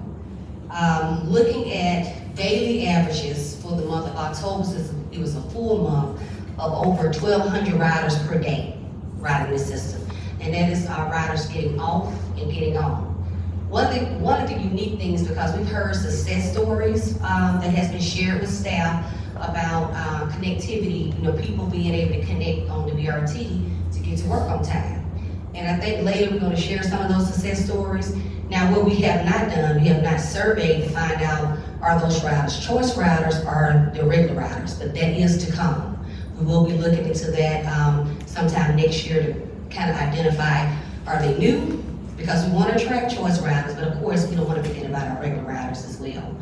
Looking at daily averages for the month of October, since it was a full month, of over 1,200 riders per day riding the system. And that is our riders getting off and getting on. One of the unique things, because we've heard success stories that has been shared with staff about connectivity, people being able to connect on the BRT to get to work on time. And I think later we're going to share some of those success stories. Now, what we have not done, we have not surveyed to find out, are those riders choice riders or the regular riders, but that is to come. We will be looking into that sometime next year to kind of identify, are they new? Because we want to attract choice riders, but of course we don't want to forget about our regular riders as well.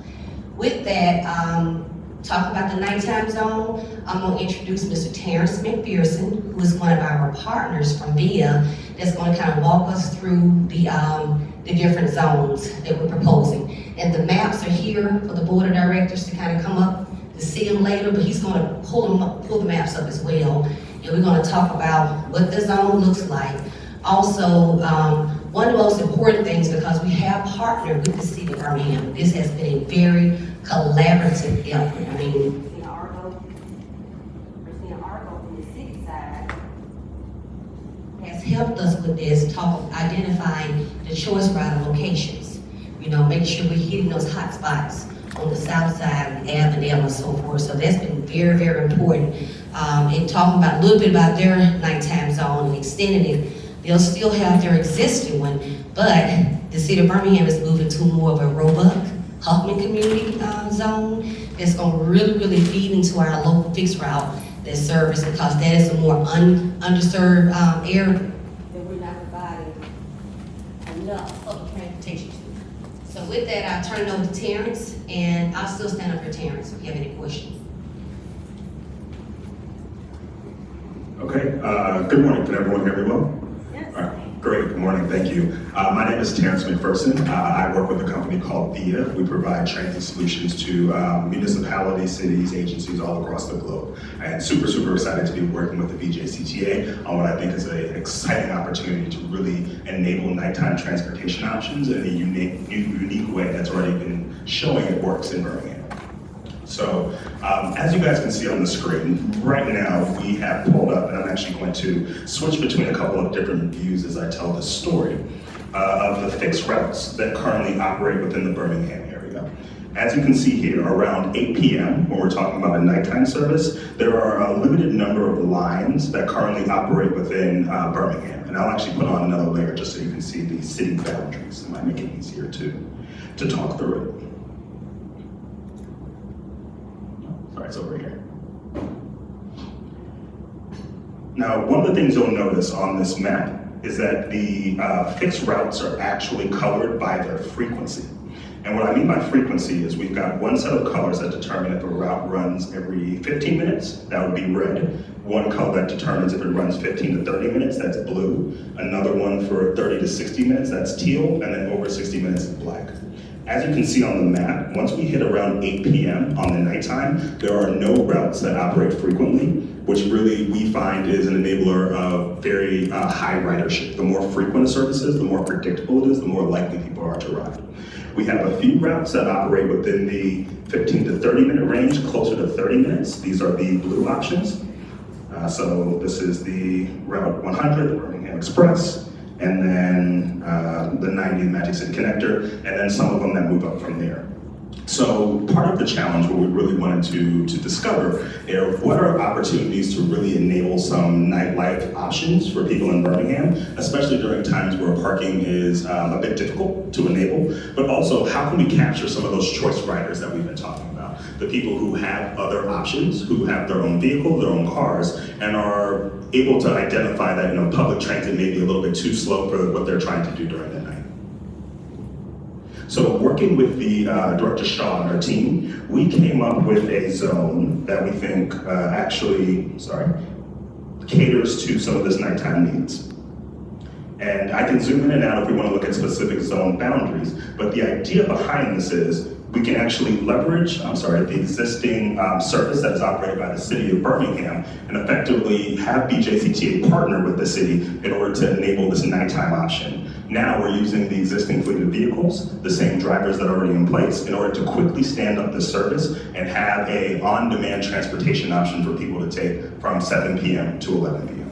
With that, talking about the nighttime zone, I'm going to introduce Mr. Terrence McPherson, who is one of our partners from VIA, that's going to kind of walk us through the different zones that we're proposing. And the maps are here for the board of directors to kind of come up to see them later, but he's going to pull the maps up as well. And we're going to talk about what the zone looks like. Also, one of the most important things, because we have partnered with the city of Birmingham, this has been a very collaborative effort. I mean, Christina Argo from the city side has helped us with this, identifying the choice rider locations. You know, making sure we're hitting those hot spots on the south side of Avondale and so forth. So that's been very, very important. And talking about a little bit about their nighttime zone and extending it, they'll still have their existing one, but the city of Birmingham is moving to more of a Roebuck, Huffman community zone that's gonna really feed into our local fixed route that service, because that is a more underserved area that we're not providing enough public transportation to. So with that, I'll turn it over to Terrence, and I'll still stand up for Terrence if you have any questions. Okay, good morning. Can everyone hear me well? Yes. All right, great, good morning, thank you. My name is Terrence McPherson. I work with a company called Thea. We provide transit solutions to municipalities, cities, agencies all across the globe. And super excited to be working with the BJCTA on what I think is an exciting opportunity to really enable nighttime transportation options in a unique way that's already been showing it works in Birmingham. So, as you guys can see on the screen, right now we have pulled up, and I'm actually going to switch between a couple of different views as I tell the story of the fixed routes that currently operate within the Birmingham area. As you can see here, around 8 p.m., when we're talking about a nighttime service, there are a limited number of lines that currently operate within Birmingham. And I'll actually put on another layer just so you can see the city boundaries. It might make it easier to talk through it. Sorry, it's over here. Now, one of the things you'll notice on this map is that the fixed routes are actually colored by their frequency. And what I mean by frequency is we've got one set of colors that determine if a route runs every 15 minutes, that would be red. One color that determines if it runs 15 to 30 minutes, that's blue. Another one for 30 to 60 minutes, that's teal, and then over 60 minutes is black. As you can see on the map, once we hit around 8 p.m. on the nighttime, there are no routes that operate frequently, which really we find is an enabler of very high ridership. The more frequent services, the more predictable it is, the more likely people are to ride. We have a few routes that operate within the 15 to 30 minute range, closer to 30 minutes. These are the blue options. So this is the Route 100, the Birmingham Express, and then the 90 Magic City Connector, and then some of them that move up from there. So part of the challenge, what we really wanted to discover are what are opportunities to really enable some nightlife options for people in Birmingham, especially during times where parking is a bit difficult to enable, but also how can we capture some of those choice riders that we've been talking about, the people who have other options, who have their own vehicle, their own cars, and are able to identify that public transit may be a little bit too slow for what they're trying to do during the night. So working with the Director Shaw and our team, we came up with a zone that we think caters to some of this nighttime needs. And I can zoom in and out if we want to look at specific zone boundaries, but the idea behind this is we can actually leverage, the existing service that is operated by the city of Birmingham and effectively have BJCTA partner with the city in order to enable this nighttime option. Now we're using the existing fleet of vehicles, the same drivers that are already in place, in order to quickly stand up this service and have a on-demand transportation option for people to take from 7 p.m. to 11 p.m.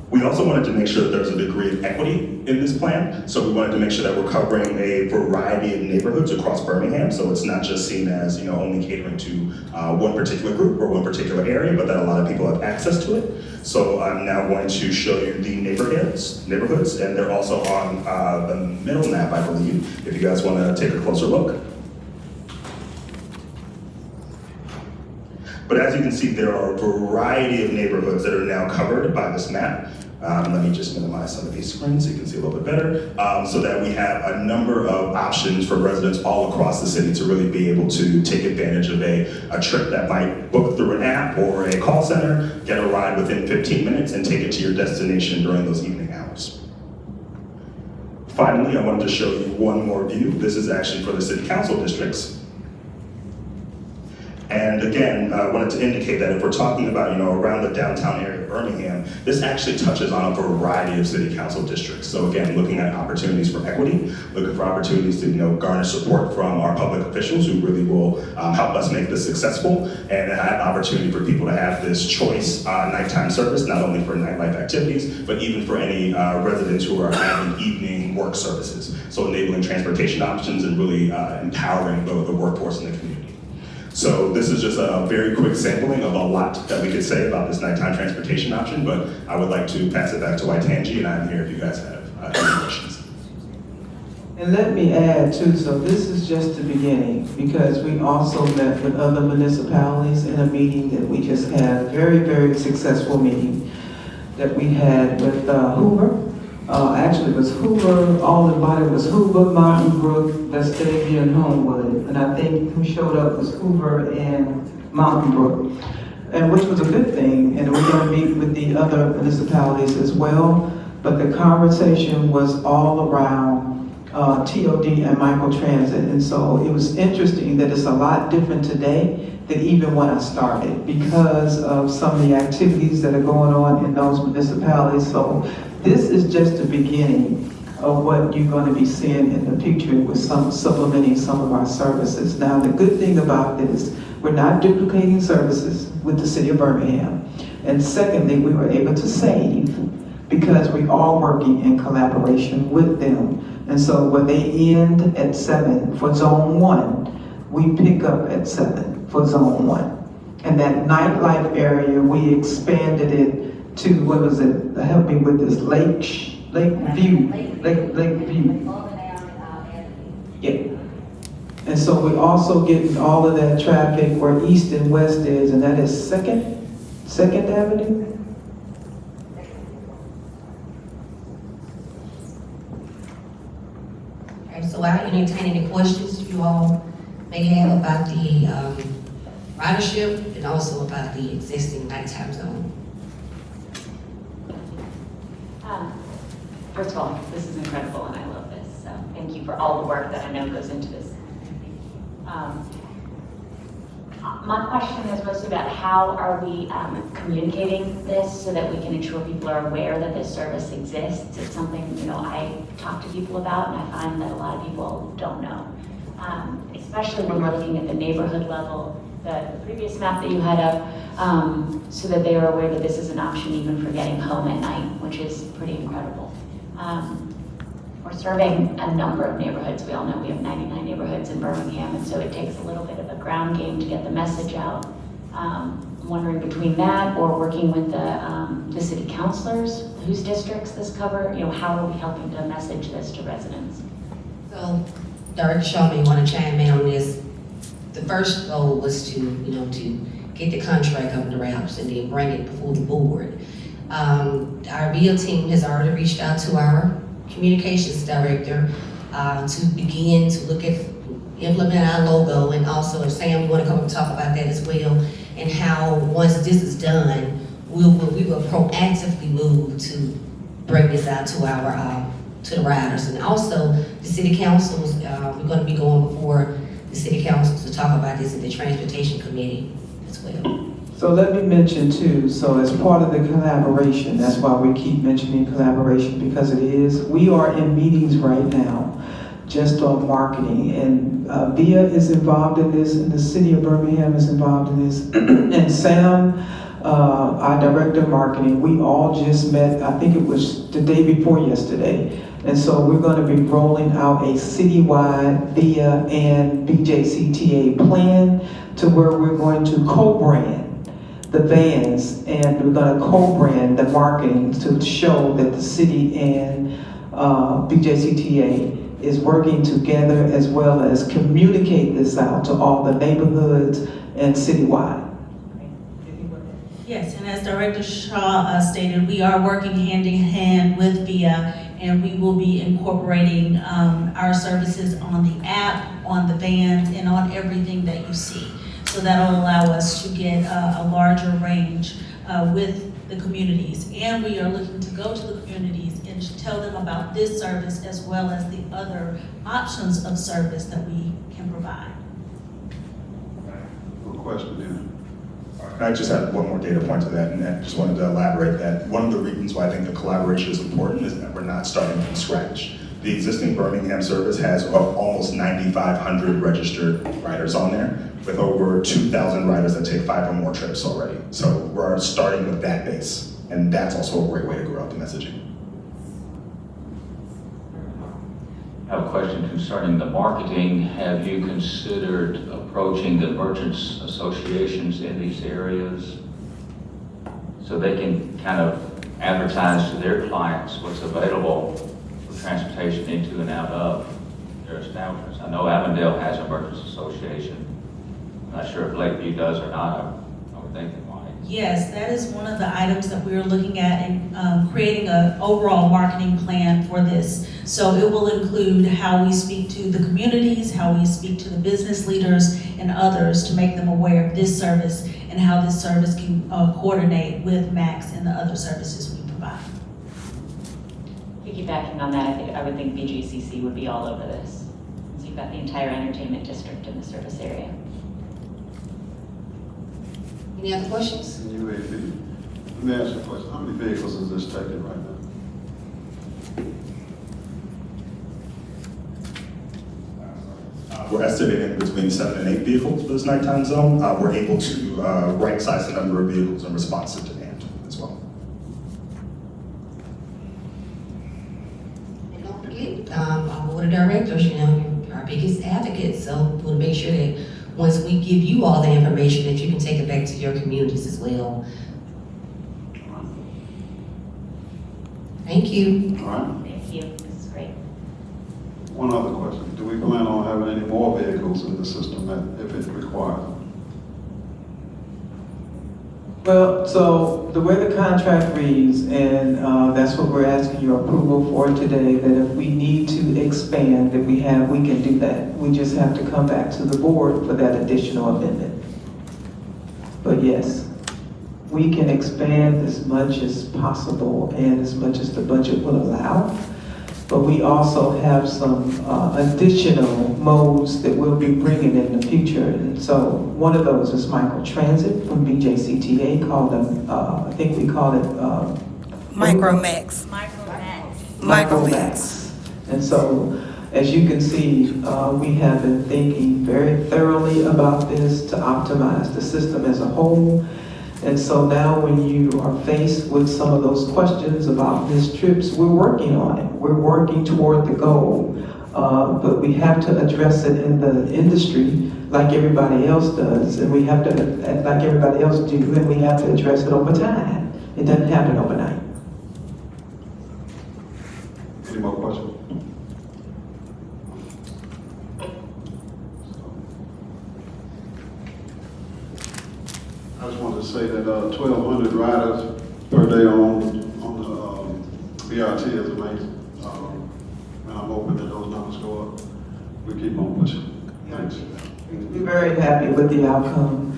We also wanted to make sure that there's a degree of equity in this plan. So we wanted to make sure that we're covering a variety of neighborhoods across Birmingham. So it's not just seen as only catering to one particular group or one particular area, but that a lot of people have access to it. So I'm now going to show you the neighborhoods, and they're also on the middle map, I believe, if you guys want to take a closer look. But as you can see, there are a variety of neighborhoods that are now covered by this map. Let me just minimize some of these screens so you can see a little bit better, so that we have a number of options for residents all across the city to really be able to take advantage of a trip that might book through an app or a call center, get a ride within 15 minutes, and take it to your destination during those evening hours. Finally, I wanted to show you one more view. This is actually for the city council districts. And again, I wanted to indicate that if we're talking about, around the downtown area of Birmingham, this actually touches on a variety of city council districts. So again, looking at opportunities for equity, looking for opportunities to, garner support from our public officials who really will help us make this successful, and have opportunity for people to have this choice nighttime service, not only for nightlife activities, but even for any residents who are having evening work services. So enabling transportation options and really empowering the workforce in the community. So this is just a very quick sampling of a lot that we could say about this nighttime transportation option, but I would like to pass it back to Waitangi, and I'm here if you guys have any questions. And let me add too, so this is just the beginning, because we also met with other municipalities in a meeting that we just had, very, very successful meeting that we had with Hoover. Actually, it was Hoover, all invited was Hoover, Mountain Brook, Vestavia, and Homewood. And I think who showed up was Hoover and Mountain Brook, and which was a good thing. And we're going to meet with the other municipalities as well. But the conversation was all around TOD and microtransit. And so it was interesting that it's a lot different today than even when I started, because of some of the activities that are going on in those municipalities. So this is just the beginning of what you're going to be seeing in the future with some supplementing some of our services. Now, the good thing about this, we're not duplicating services with the city of Birmingham. And secondly, we were able to save because we are working in collaboration with them. And so when they end at 7 for zone 1, we pick up at 7 for zone 1. And that nightlife area, we expanded it to, what was it? Help me with this, Lakeview. Yeah. And so we're also getting all of that traffic where east and west is, and that is Second Avenue? Okay, so I entertain any questions you all may have about the ridership and also about the existing nighttime zone. First of all, this is incredible and I love this, so thank you for all the work that I know goes into this. My question is mostly about how are we communicating this so that we can ensure people are aware that this service exists. It's something, I talk to people about, and I find that a lot of people don't know. Especially when we're looking at the neighborhood level, the previous map that you had up, so that they are aware that this is an option even for getting home at night, which is pretty incredible. We're serving a number of neighborhoods. We all know we have 99 neighborhoods in Birmingham, and so it takes a little bit of a ground game to get the message out. I'm wondering between that or working with the city councilors, whose districts this cover, how are we helping to message this to residents? So, Director Shaw may want to chime in on this. The first goal was to get the contract of the routes and then bring it before the board. Our VIA team has already reached out to our communications director to begin to look at implement our logo, and also if Sam, you want to come and talk about that as well, and how once this is done, we will proactively move to bring this out to our to the riders, and also the city councils. We're going to be going before the city councils to talk about this in the transportation committee as well. So let me mention too, so as part of the collaboration, that's why we keep mentioning collaboration, because it is, we are in meetings right now just on marketing, and VIA is involved in this, and the city of Birmingham is involved in this, and Sam, our director of marketing, we all just met, I think it was the day before yesterday, and so we're going to be rolling out a citywide VIA and BJCTA plan to where we're going to co-brand the vans, and we're going to co-brand the marketing to show that the city and BJCTA is working together, as well as communicate this out to all the neighborhoods and citywide. Yes, and as Director Shaw stated, we are working hand in hand with VIA, and we will be incorporating our services on the app, on the vans, and on everything that you see. So that'll allow us to get a larger range with the communities. And we are looking to go to the communities and tell them about this service as well as the other options of service that we can provide. question then. I just had one more data point to that, and I just wanted to elaborate that one of the reasons why I think the collaboration is important is that we're not starting from scratch. The existing Birmingham service has almost 9,500 registered riders on there, with over 2,000 riders that take 5 or more trips already. So we're starting with that base, and that's also a great way to grow out the messaging. I have a question concerning the marketing. Have you considered approaching the merchants associations in these areas so they can kind of advertise to their clients what's available for transportation into and out of their establishments? I know Avondale has a merchants association. I'm not sure if Lakeview does or not. I would think it might. Yes, that is one of the items that we are looking at in creating an overall marketing plan for this. So it will include how we speak to the communities, how we speak to the business leaders and others to make them aware of this service and how this service can coordinate with MAX and the other services we provide. Piggybacking on that, I would think BGCC would be all over this. So you've got the entire entertainment district in the service area. Any other questions? UAV. Let me ask you a question. How many vehicles is this taking right now? We're estimating between 7 and 8 vehicles for this nighttime zone. We're able to right-size the number of vehicles in response to demand as well. And don't forget, our board of directors, you know, you're our biggest advocates, so we'll make sure that once we give you all the information, that you can take it back to your communities as well. Thank you. All right. Thank you, this is great. One other question. Do we plan on having any more vehicles in the system if it's required? Well, so the way the contract reads, and that's what we're asking your approval for today, that if we need to expand, that we can do that. We just have to come back to the board for that additional amendment. But yes, we can expand as much as possible and as much as the budget will allow. But we also have some additional modes that we'll be bringing in the future. And so one of those is microtransit from BJCTA, called them, I think we call it Micromax. Micromax. And so, as you can see, we have been thinking very thoroughly about this to optimize the system as a whole. And so now when you are faced with some of those questions about missed trips, we're working on it. We're working toward the goal, but we have to address it in the industry like everybody else does, and we have to, like everybody else do, and we have to address it over time. It doesn't happen overnight. Any more questions? I just wanted to say that 1,200 riders per day on the BRT is amazing. And I'm hoping that those numbers go up. We keep on pushing. Thanks. We're very happy with the outcome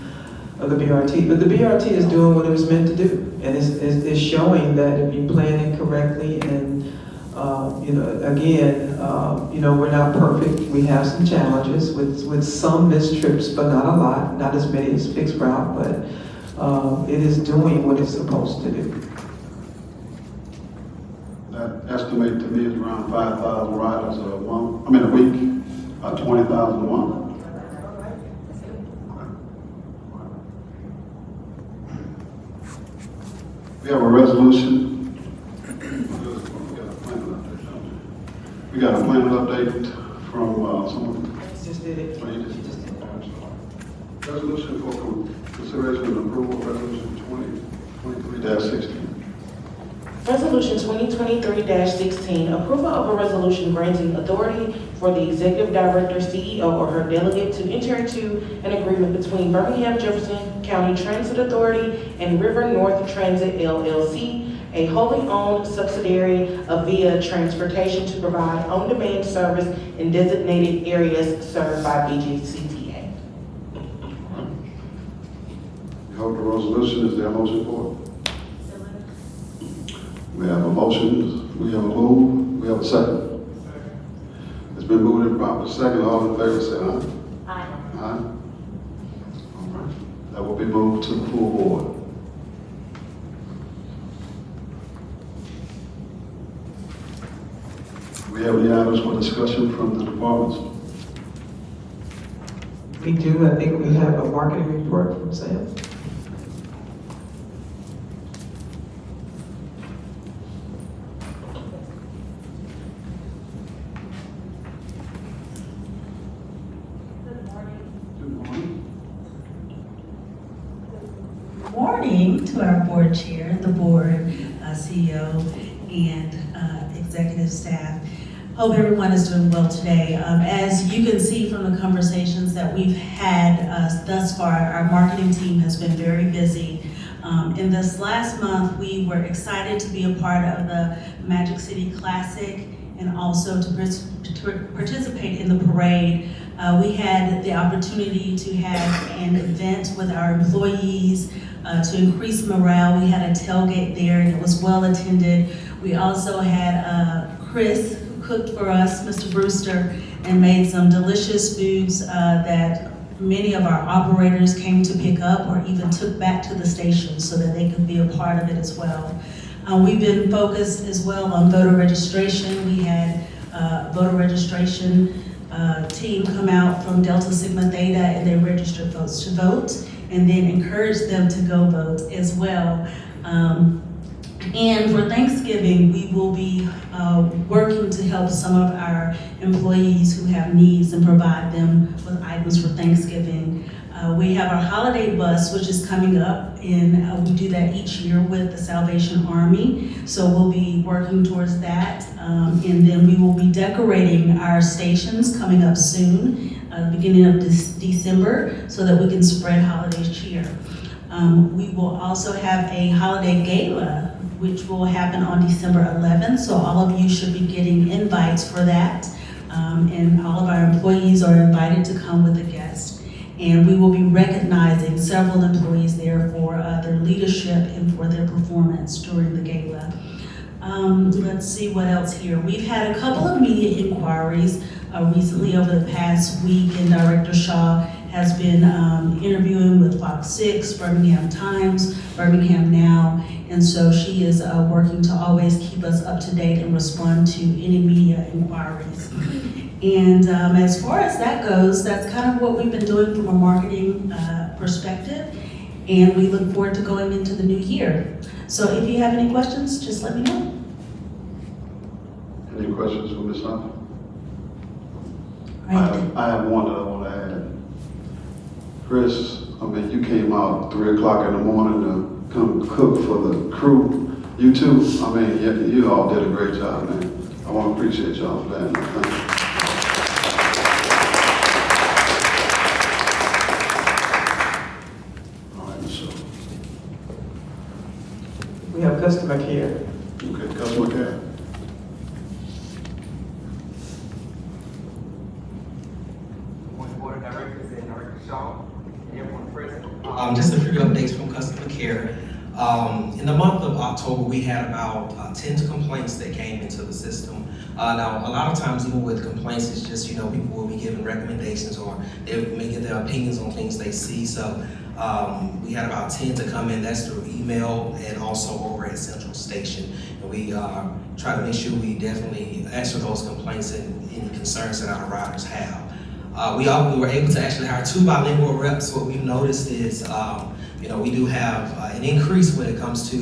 of the BRT, but the BRT is doing what it was meant to do. And it's showing that if you plan it correctly and, you know, again, you know, we're not perfect. We have some challenges with some missed trips, but not a lot, not as many as fixed route, but it is doing what it's supposed to do. That estimate to me is around 5,000 riders a month, a week, 20,000 a month. We have a resolution. We got a plan update from someone. Just did it. Oh, you just did it. Resolution for consideration and approval, resolution 2023-16. Resolution 2023-16, approval of a resolution granting authority for the executive director, CEO, or her delegate to enter into an agreement between Birmingham Jefferson County Transit Authority and River North Transit LLC, a wholly owned subsidiary of Via Transportation, to provide on-demand service in designated areas served by BGCTA. You hold the resolution. Is there a motion for it? We have a motion, we have a move, we have a second. It's been moved and properly second. All in favor say aye. Aye. Aye. All right. be moved to the full board. Do we have any items for discussion from the departments? We do, I think we have a marketing report from Sam. Morning to our board chair, the board, CEO, and executive staff. Hope everyone is doing well today. As you can see from the conversations that we've had thus far, our marketing team has been very busy. In this last month, we were excited to be a part of the Magic City Classic and also to participate in the parade. We had the opportunity to have an event with our employees to increase morale. We had a tailgate there and it was well attended. We also had Chris who cooked for us, Mr. Brewster, and made some delicious foods that many of our operators came to pick up or even took back to the station so that they could be a part of it as well. We've been focused as well on voter registration. We had voter registration team come out from Delta Sigma Theta and they registered folks to vote and then encouraged them to go vote as well. And for Thanksgiving, we will be working to help some of our employees who have needs and provide them with items for Thanksgiving. We have our holiday bus, which is coming up, and we do that each year with the Salvation Army. So we'll be working towards that. And then we will be decorating our stations coming up soon, beginning of December, so that we can spread holiday cheer. We will also have a holiday gala, which will happen on December 11th. So all of you should be getting invites for that. And all of our employees are invited to come with a guest. And we will be recognizing several employees there for their leadership and for their performance during the gala. Let's see what else here. We've had a couple of media inquiries recently over the past week, and Director Shaw has been interviewing with Fox 6, Birmingham Times, Birmingham Now, and so she is working to always keep us up to date and respond to any media inquiries. And as far as that goes, that's kind of what we've been doing from a marketing perspective, and we look forward to going into the new year. So if you have any questions, just let me know. Any questions for Ms. Hunt? Right. I have one that I want to add. Chris, I mean, you came out 3 o'clock in the morning to come cook for the crew. You too, I mean, you all did a great job, man. I want to appreciate y'all for that. Thank you. We have customer care. Okay, customer care. Board of Directors and Director Shaw, and everyone present. Just a few updates from customer care. In the month of October, we had about 10 complaints that came into the system. Now, a lot of times, even with complaints, it's just, people will be given recommendations or they may get their opinions on things they see. So we had about 10 to come in. That's through email and also over at Central Station. And we try to make sure we definitely answer those complaints and any concerns that our riders have. We were able to actually hire 2 bilingual reps. What we've noticed is, we do have an increase when it comes to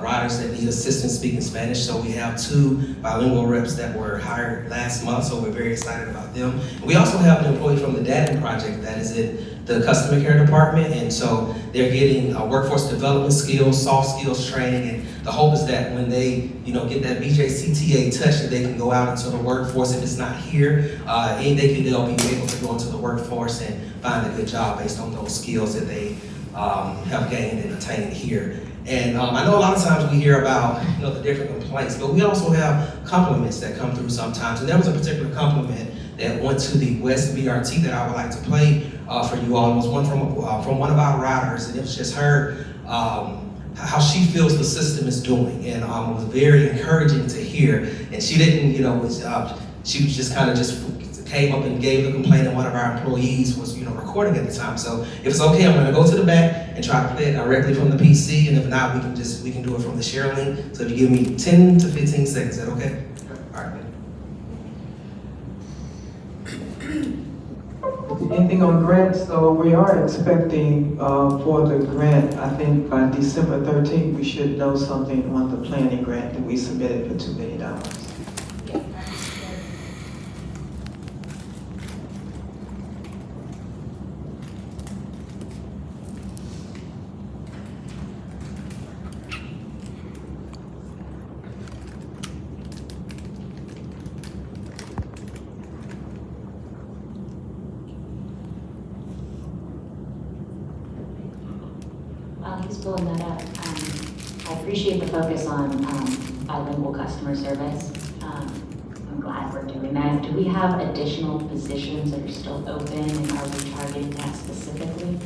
riders that need assistance speaking Spanish. So we have 2 bilingual reps that were hired last month, so we're very excited about them. We also have an employee from the Dadden Project that is in the customer care department, and so they're getting workforce development skills, soft skills training, and the hope is that when they get that BJCTA touch, that they can go out into the workforce. If it's not here, they'll be able to go into the workforce and find a good job based on those skills that they have gained and attained here. And I know a lot of times we hear about the different complaints, but we also have compliments that come through sometimes. And there was a particular compliment that went to the West BRT that I would like to play for you all. It was one from one of our riders, and it was just her how she feels the system is doing, and it was very encouraging to hear. And she didn't, she was just kind of came up and gave the complaint, and one of our employees was, recording at the time. So if it's okay, I'm gonna go to the back and try to play it directly from the PC, and if not, we can do it from the share link. So if you give me 10 to 15 seconds, is that okay? All right. Anything on grants? So we are expecting for the grant, I think by December 13th, we should know something on the planning grant that we submitted for $2 million. While he's pulling that up, I appreciate the focus on bilingual customer service. I'm glad we're doing that. Do we have additional positions that are still open, and are we targeting that specifically?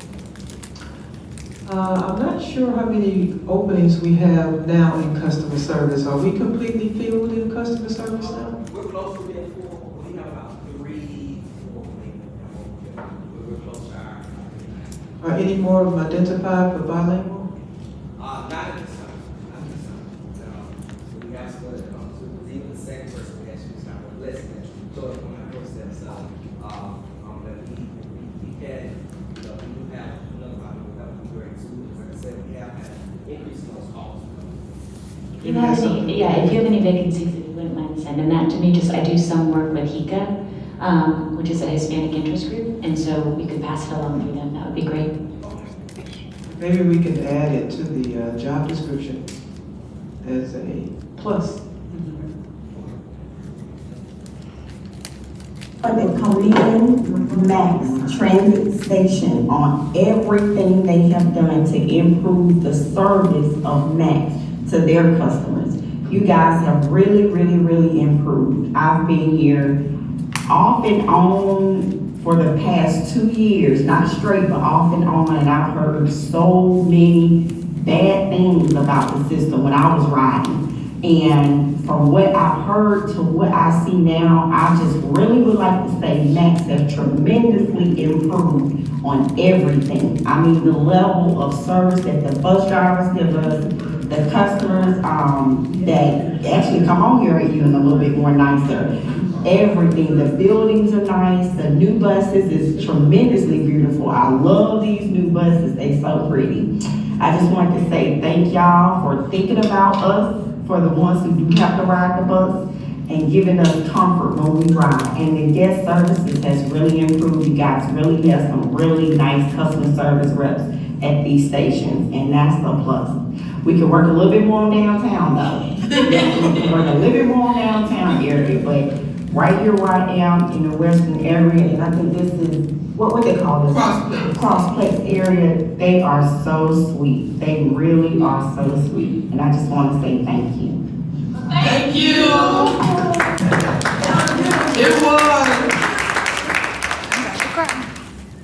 I'm not sure how many openings we have now in customer service. Are we completely filled in customer service now? We're close to being full. We have about 3, 4 we're close to our. Are any more of them identified for bilingual? Not at this time. Not this time. We have some other, even the second person we actually started listening, so on our doorstep. So, that we can, we do have another one we have to great too. Like I said, we have had increase in those calls. If you have any vacancies, if you wouldn't mind sending that to me, I do some work with HICA, which is a Hispanic interest group, and so we could pass it along through them, that would be great. Maybe we can add it to the job description as a plus. For the Coleman Max Transit Station on everything they have done to improve the service of Max to their customers. You guys have really, really, really improved. I've been here off and on for the past 2 years, not straight, but off and on, and I've heard so many bad things about the system when I was riding. And from what I've heard to what I see now, I just really would like to say Max has tremendously improved on everything. I mean, the level of service that the bus drivers give us, the customers that actually come on here at you and a little bit more nicer. Everything, the buildings are nice, the new buses is tremendously beautiful. I love these new buses, they so pretty. I just wanted to say thank y'all for thinking about us, for the ones who do have to ride the bus, and giving us comfort when we ride. And the guest services has really improved. You guys really have some really nice customer service reps at these stations, and that's a plus. We can work a little bit more on downtown though. We can work a little bit more on downtown area, but right here where I am in the western area, and I think this is, what would they call this? Crossplex area. They are so sweet. They really are so sweet. And I just want to say thank you. Thank you. It was.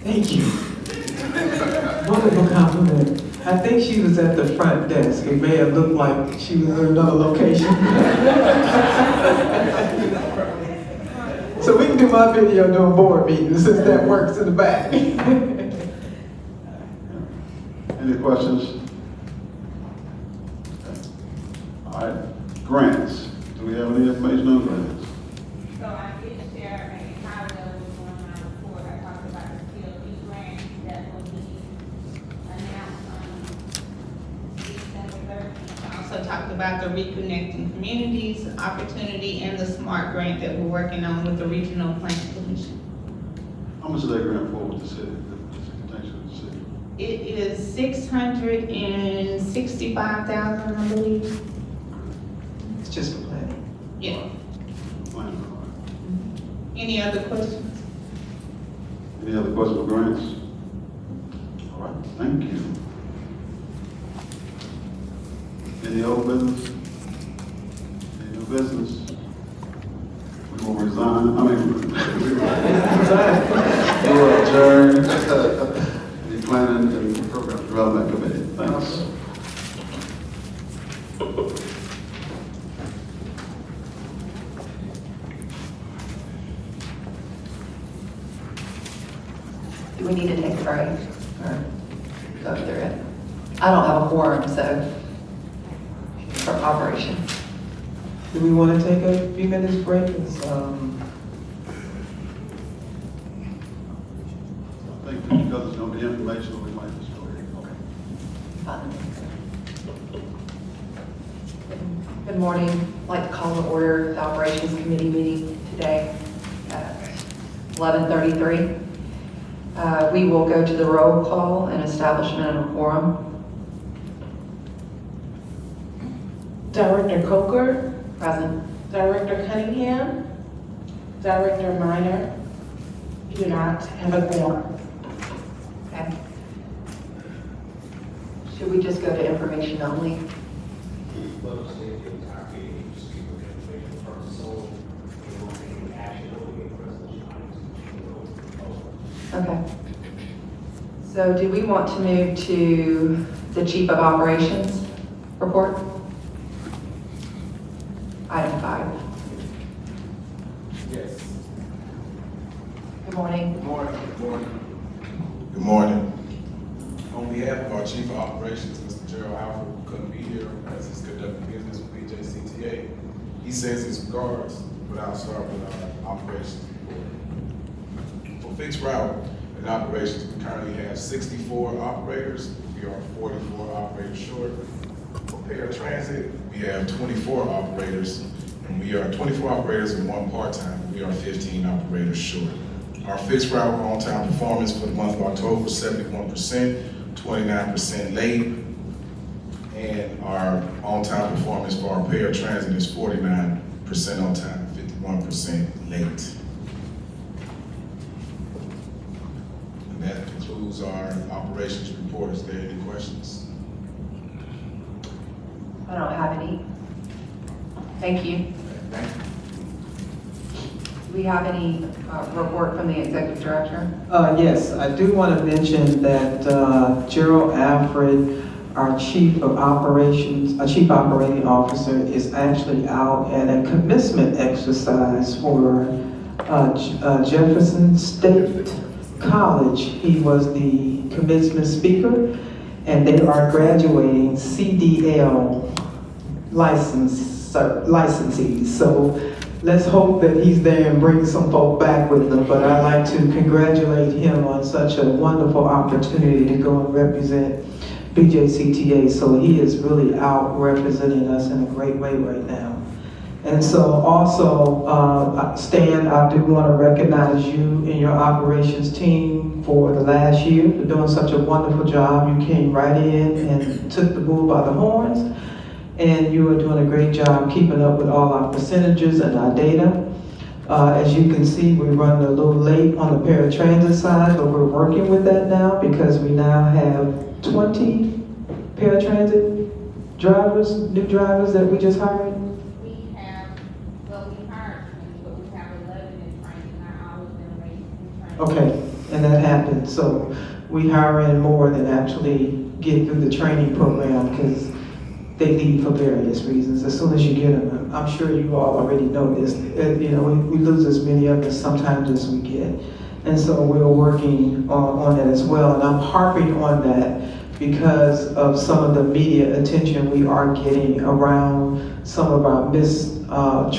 Thank you. Wonderful compliment. I think she was at the front desk. It may have looked like she was in another location. So we can do my video during board meetings since that works in the back. Any questions? All right, grants. Do we have any information on grants? So I did share a high level on my report. I talked about the TLB grant that will be announced on December 3rd. I also talked about the Reconnecting Communities opportunity and the SMART grant that we're working on with the Regional Planning Commission. How much is that grant for with the city, the connection with the city? It is $665,000, I believe. It's just for planning. Yeah. Fine. Any other questions? Any other questions for grants? All right, thank you. Any old business? Any new business? We will resign, we will adjourn the Planning and Program Development Committee. Thanks. we need to take a break or go through it? I don't have a quorum, so, for operations. Do we want to take a few minutes break? It's, I think that because it's going to be informational, we might just go ahead. Okay. Fine. Good morning. I'd like to call to order the Operations Committee meeting today at 11:33. We will go to the roll call and establishment of a quorum. Director Coker, Present. Director Cunningham, Director Minor. You do not have a quorum. Okay. Should we just go to information only? Okay. So do we want to move to the Chief of Operations report? Item 5. Yes. Good morning. Good morning. Good morning. Good morning. On behalf of our Chief of Operations, Mr. Gerald Alford, who couldn't be here as he's conducting business with BJCTA, he sends his regards, but I'll start with our operations report. For fixed route and operations, we currently have 64 operators. We are 44 operators short. For paratransit, we have 24 operators, and we are 24 operators and 1 part-time. We are 15 operators short. Our fixed route on-time performance for the month of October was 71%, 29% late, and our on-time performance for our paratransit is 49% on time, 51% late. And that concludes our operations report. Is there any questions? I don't have any. Thank you. Thank you. Do we have any report from the Executive Director? Yes, I do want to mention that Gerald Alfred, our Chief of Operations, our Chief Operating Officer, is actually out at a commencement exercise for Jefferson State College. He was the commencement speaker, and they are graduating CDL licensees. So let's hope that he's there and brings some folk back with him. But I'd like to congratulate him on such a wonderful opportunity to go and represent BJCTA. So he is really out representing us in a great way right now. And so also, Stan, I do want to recognize you and your operations team for the last year for doing such a wonderful job. You came right in and took the bull by the horns. And you are doing a great job keeping up with all our percentages and our data. As you can see, we're running a little late on the paratransit side, but we're working with that now because we now have 20 paratransit drivers, new drivers that we just hired. We hired 20, but we have 11 in training now. I was in training. Okay, and that happened. So we hire in more than actually get through the training program because they leave for various reasons. As soon as you get them, I'm sure you all already know this. You know, we lose as many of them sometimes as we get. And so we're working on that as well. And I'm harping on that because of some of the media attention we are getting around some of our missed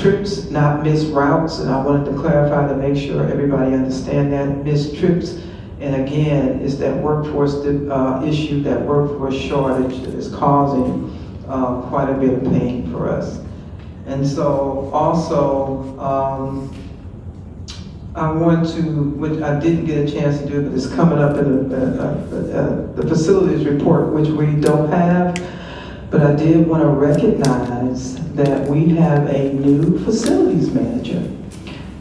trips, not missed routes. And I wanted to clarify to make sure everybody understand that missed trips. And again, it's that workforce issue, that workforce shortage that is causing quite a bit of pain for us. And so also, I want to, which I didn't get a chance to do, but it's coming up in the facilities report, which we don't have, but I did want to recognize that we have a new facilities manager.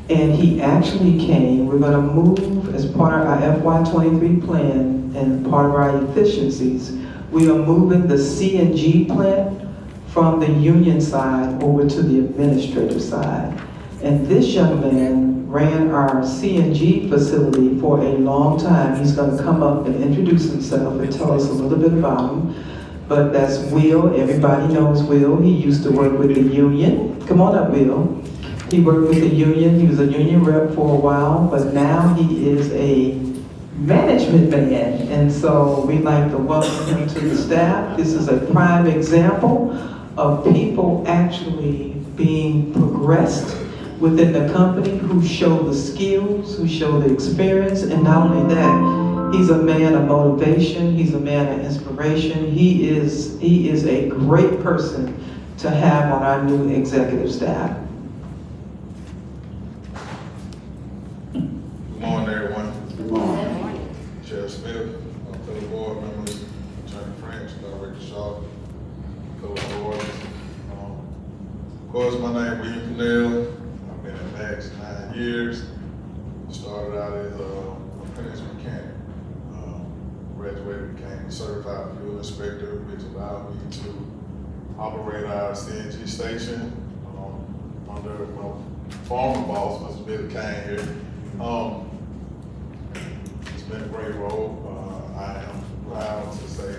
And he actually came, we're gonna move as part of our FY23 plan and part of our efficiencies. We are moving the CNG plant from the union side over to the administrative side. And this young man ran our CNG facility for a long time. He's gonna come up and introduce himself and tell us a little bit about him. But that's Will, everybody knows Will. He used to work with the union. Come on up, Will. He worked with the union, he was a union rep for a while, but now he is a management man, and so we'd like to welcome him to the staff. This is a prime example of people actually being progressed within the company, who show the skills, who show the experience, and not only that, he's a man of motivation, he's a man of inspiration. He is a great person to have on our new executive staff. Good morning, everyone. Good morning. Chair Smith, fellow board members, Attorney French, Director Shaw, fellow boards. Of course, my name is William Cannell. I've been at Max 9 years. Started out as an apprentice mechanic. Graduated, became a certified fuel inspector, which allowed me to operate our CNG station under my former boss, Mr. Billy Kane here. It's been a great role. I am proud to say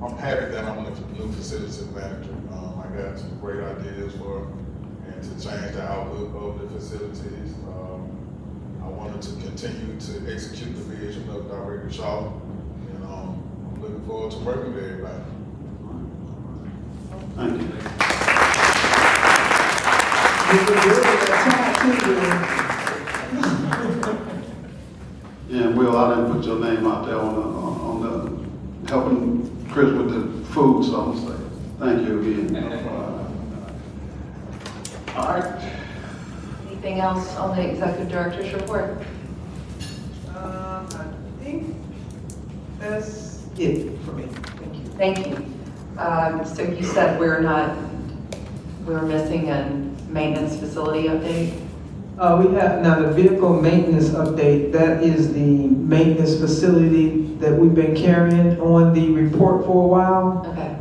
I'm happy that I'm the new facilities manager. I got some great ideas and to change the outlook of the facilities. I wanted to continue to execute the vision of Director Shaw, and I'm looking forward to working with everybody. Thank you. Yeah, Will, I didn't put your name out there on the helping Chris with the food, so I'm gonna say thank you again. All right. Anything else on the executive director's report? I think that's it for me. Thank you. Thank you. So you said we're missing a maintenance facility update? We have, now the vehicle maintenance update, that is the maintenance facility that we've been carrying on the report for a while. Okay.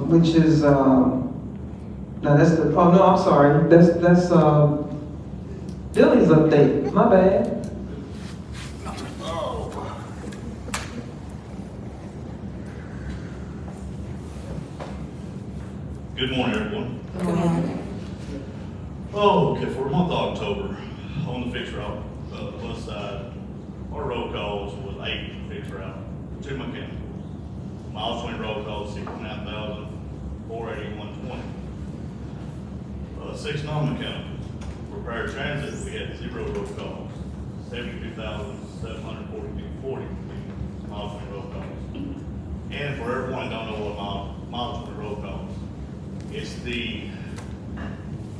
Which is, now that's the, oh no, I'm sorry, that's Billy's update, my bad. Good morning, everyone. Good morning. Oh, okay, for the month of October, on the fixed route, plus side, our roll calls was 8 fixed route, 2 mechanicals. Miles 20 roll calls, 69,481.20. 6 non-mechanicals. Repair transit, we had 0 roll calls, 72,742.40. Miles 20 roll calls. And for everyone that don't know what miles 20 roll calls, it's the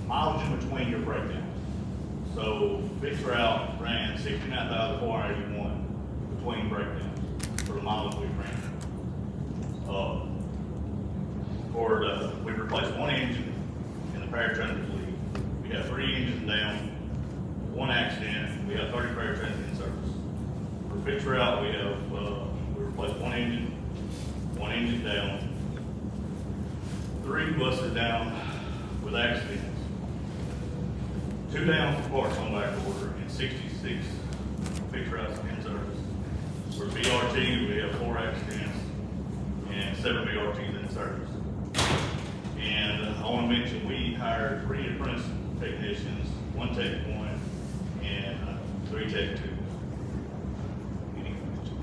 mileage in between your breakdowns. So fixed route ran 69,481 between breakdowns for the mileage we ran. We replaced 1 engine in the paratransit fleet. We have 3 engines down, 1 accident. We have 30 paratransit in service. For fixed route, we replaced 1 engine down, 3 buses down with accidents, 2 down for parts on back order, and 66 fixed routes in service. For BRT, we have 4 accidents and 7 BRTs in service. And I want to mention we hired 3 apprentice technicians, 1 Tech 1, and 3 Tech 2. Any questions?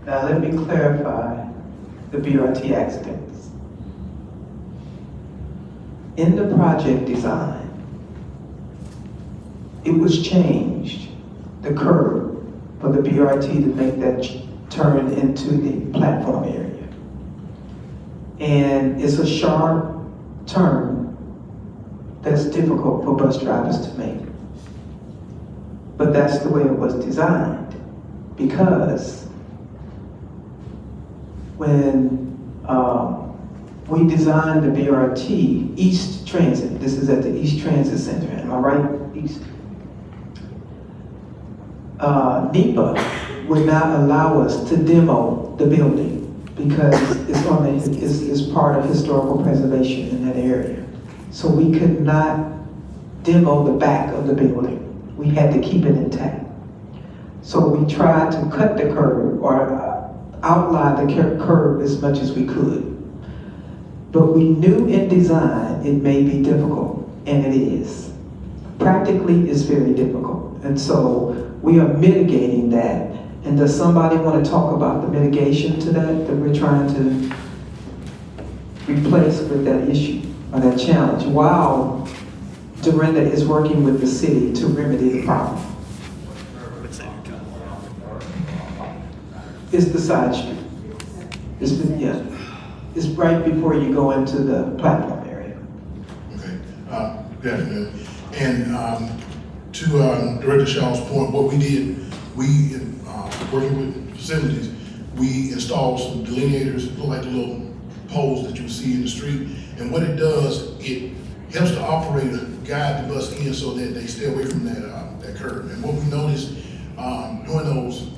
Now let me clarify the BRT accidents. In the project design, it was changed, the curve for the BRT to make that turn into the platform area. And it's a sharp turn that's difficult for bus drivers to make. But that's the way it was designed, because when we designed the BRT, East Transit, this is at the East Transit Center, am I right? East. NEPA would not allow us to demo the building because it's part of historical preservation in that area. So we could not demo the back of the building. We had to keep it intact. So we tried to cut the curve or outline the curve as much as we could. But we knew in design it may be difficult, and it is. Practically, it's very difficult. And so we are mitigating that. And does somebody want to talk about the mitigation to that we're trying to replace with that issue or that challenge while Dorinda is working with the city to remedy the problem? It's the side street. It's right before you go into the platform area. Okay, good afternoon. And to Director Shaw's point, what we did, working with facilities, we installed some delineators, look like the little poles that you see in the street. And what it does, it helps the operator guide the bus in so that they stay away from that curve. And what we noticed during those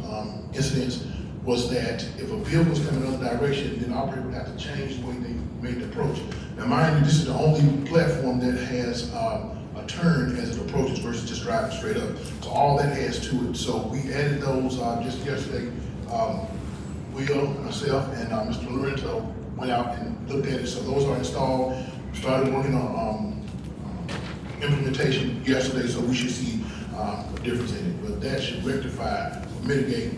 incidents was that if a vehicle was coming another direction, then the operator would have to change the way they made the approach. Now mind you, this is the only platform that has a turn as it approaches versus just driving straight up. So all that adds to it. So we added those just yesterday. Will, myself, and Mr. Lorenzo went out and looked at it. So those are installed. We started working on implementation yesterday, so we should see a difference in it. But that should rectify, mitigate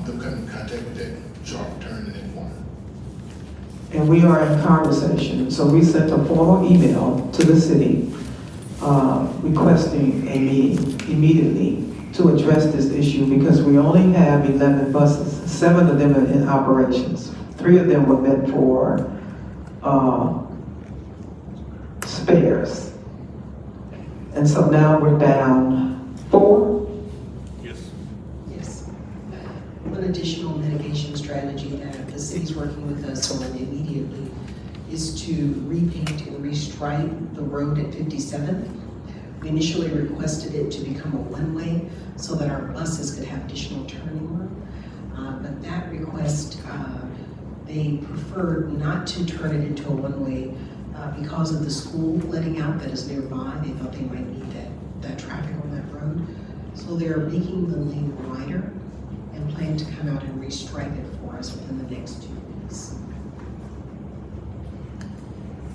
them coming in contact with that sharp turn in that corner. And we are in conversation. So we sent a formal email to the city requesting a meeting immediately to address this issue because we only have 11 buses. 7 of them are in operations. 3 of them were meant for spares. And so now we're down 4. Yes. One additional mitigation strategy that the city's working with us on immediately is to repaint and restripe the road at 57th. We initially requested it to become a one-way so that our buses could have additional turning room. But that request, they preferred not to turn it into a one-way because of the school letting out that is nearby. They thought they might need that traffic on that road. So they're making the lane wider and plan to come out and restripe it for us within the next 2 weeks.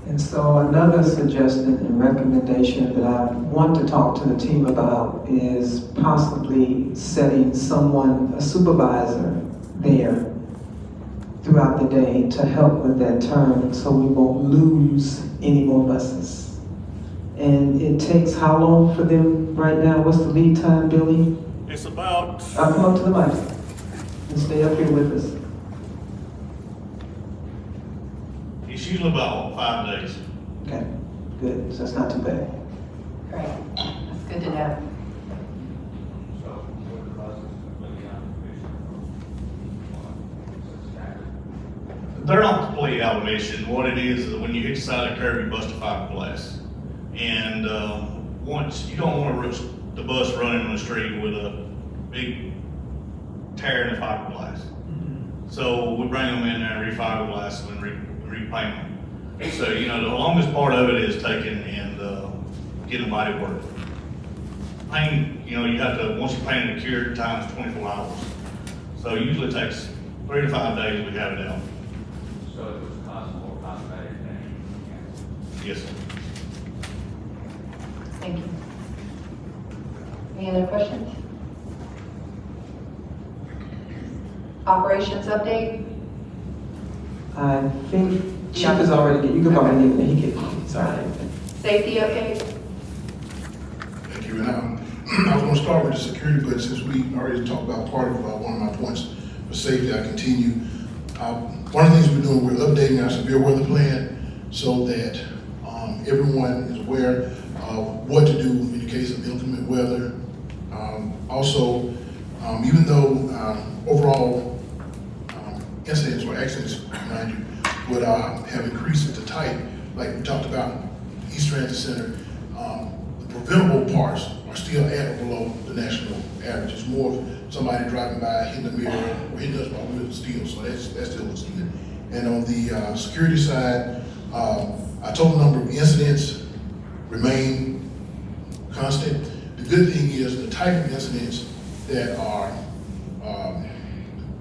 And so another suggestion and recommendation that I want to talk to the team about is possibly setting someone, a supervisor there throughout the day to help with that turn so we won't lose any more buses. And it takes how long for them right now? What's the lead time, Billy? It's about... I'll come up to the mic and stay up here with us. It's usually about 5 days. Okay, good, so that's not too bad. Great, that's good to know. They're not completely out of mission. What it is when you hit the side of the curve, you bust a fiberglass. And once, you don't want to risk the bus running on the street with a big tear in the fiberglass. So we bring them in there, re-fiberglass them and repaint them. So, you know, the longest part of it is taking and getting the body work. Paint, you know, you have to, once you paint it, cure times 24 hours. So it usually takes 3 to 5 days we have it out. So it was more cosmetic than Yes, sir. Thank you. Any other questions? Operations update? I think Chief is already, you can probably give it, he can, sorry. Safety update? Thank you. And I was going to start with the security, but since we already talked about part of one of my points for safety, I continue. One of the things we're doing, we're updating our severe weather plan so that everyone is aware of what to do in the case of inclement weather. Also, even though overall incidents or accidents, mind you, would have increased at the type, like we talked about East Transit Center, the preventable parts are still at or below the national average. It's more of somebody driving by, hitting the mirror, or hitting us while we're still, so that still looks good. And on the security side, our total number of incidents remain constant. The good thing is the type of incidents that are,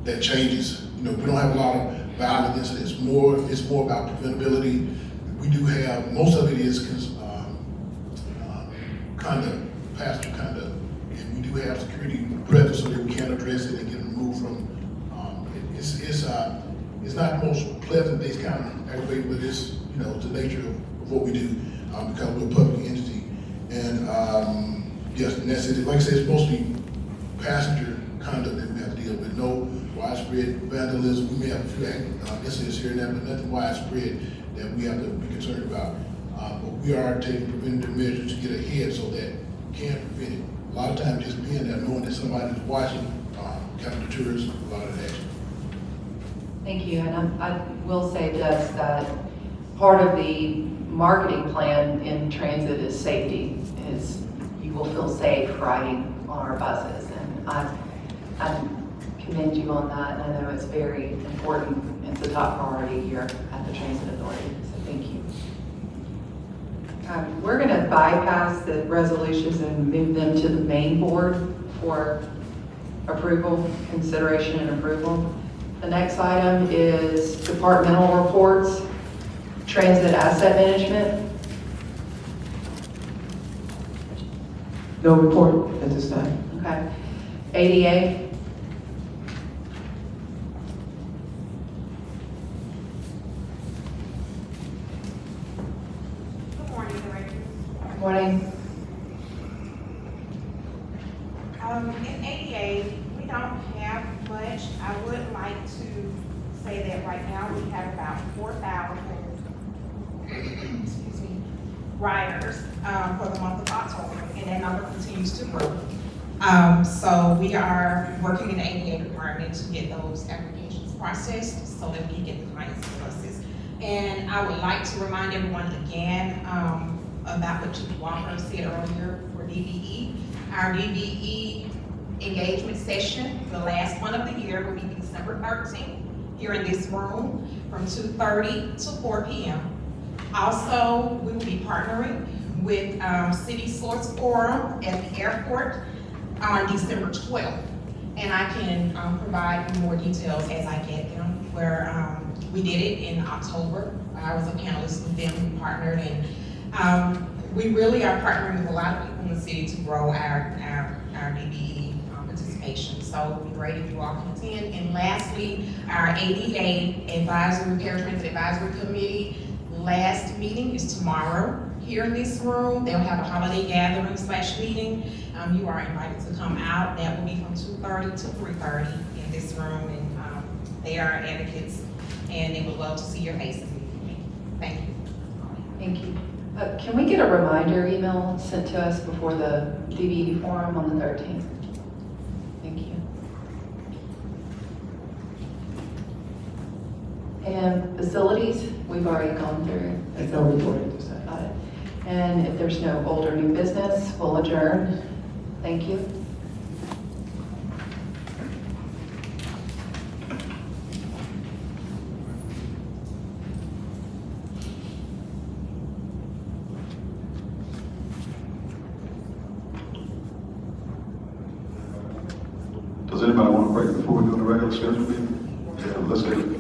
that changes. You know, we don't have a lot of violent incidents. It's more about preventability. We do have, most of it is conduct, passenger conduct. And we do have security present so that we can address it and get it removed from, it's not the most pleasant, it's kind of aggravating, but it's, you know, the nature of what we do, because we're a public entity. And, yes, and that's it. Like I said, it's mostly passenger conduct that we have to deal with. No widespread vandalism. We may have a few incidents here and there, but nothing widespread that we have to be concerned about. But we are taking preventative measures to get ahead so that we can prevent it. A lot of times just being there, knowing that somebody is watching, kind of deters a lot of that action. Thank you, and I will say this, that part of the marketing plan in transit is safety, is you will feel safe riding on our buses, and I commend you on that, and I know it's very important, it's a top priority here at the Transit Authority, so thank you. We're going to bypass the resolutions and move them to the main board for approval, consideration and approval. The next item is departmental reports, transit asset management. No report at this time. Okay. ADA. Good morning, Director. Good morning. In ADA, we don't have much. I would like to say that right now we have about 4,000, excuse me, riders for the month of October, and that number continues to grow. So we are working in the ADA department to get those applications processed so that we can get the clients and buses. And I would like to remind everyone again about what Chief Walker said earlier for DBE. Our DBE engagement session, the last one of the year, will be December 13th here in this room from 2:30 to 4 p.m. Also, we will be partnering with City Source Forum at the airport on December 12th. And I can provide more details as I get them, where we did it in October. I was a panelist with them, we partnered, and we really are partnering with a lot of people in the city to grow our DBE participation. So it would be great if you all can attend. And lastly, our ADA Advisory, Paratransit Advisory Committee last meeting is tomorrow here in this room. They'll have a holiday gathering / meeting. You are invited to come out. That will be from 2:30 to 3:30 in this room. And they are advocates, and they would love to see your faces. Thank you. Thank you. Can we get a reminder email sent to us before the DBE forum on the 13th? Thank you. And facilities, we've already gone through. There's no report at this time. Got it. And if there's no old or new business, we'll adjourn. Thank you. Does anybody want to break before we do the regular schedule meeting? Yeah, let's take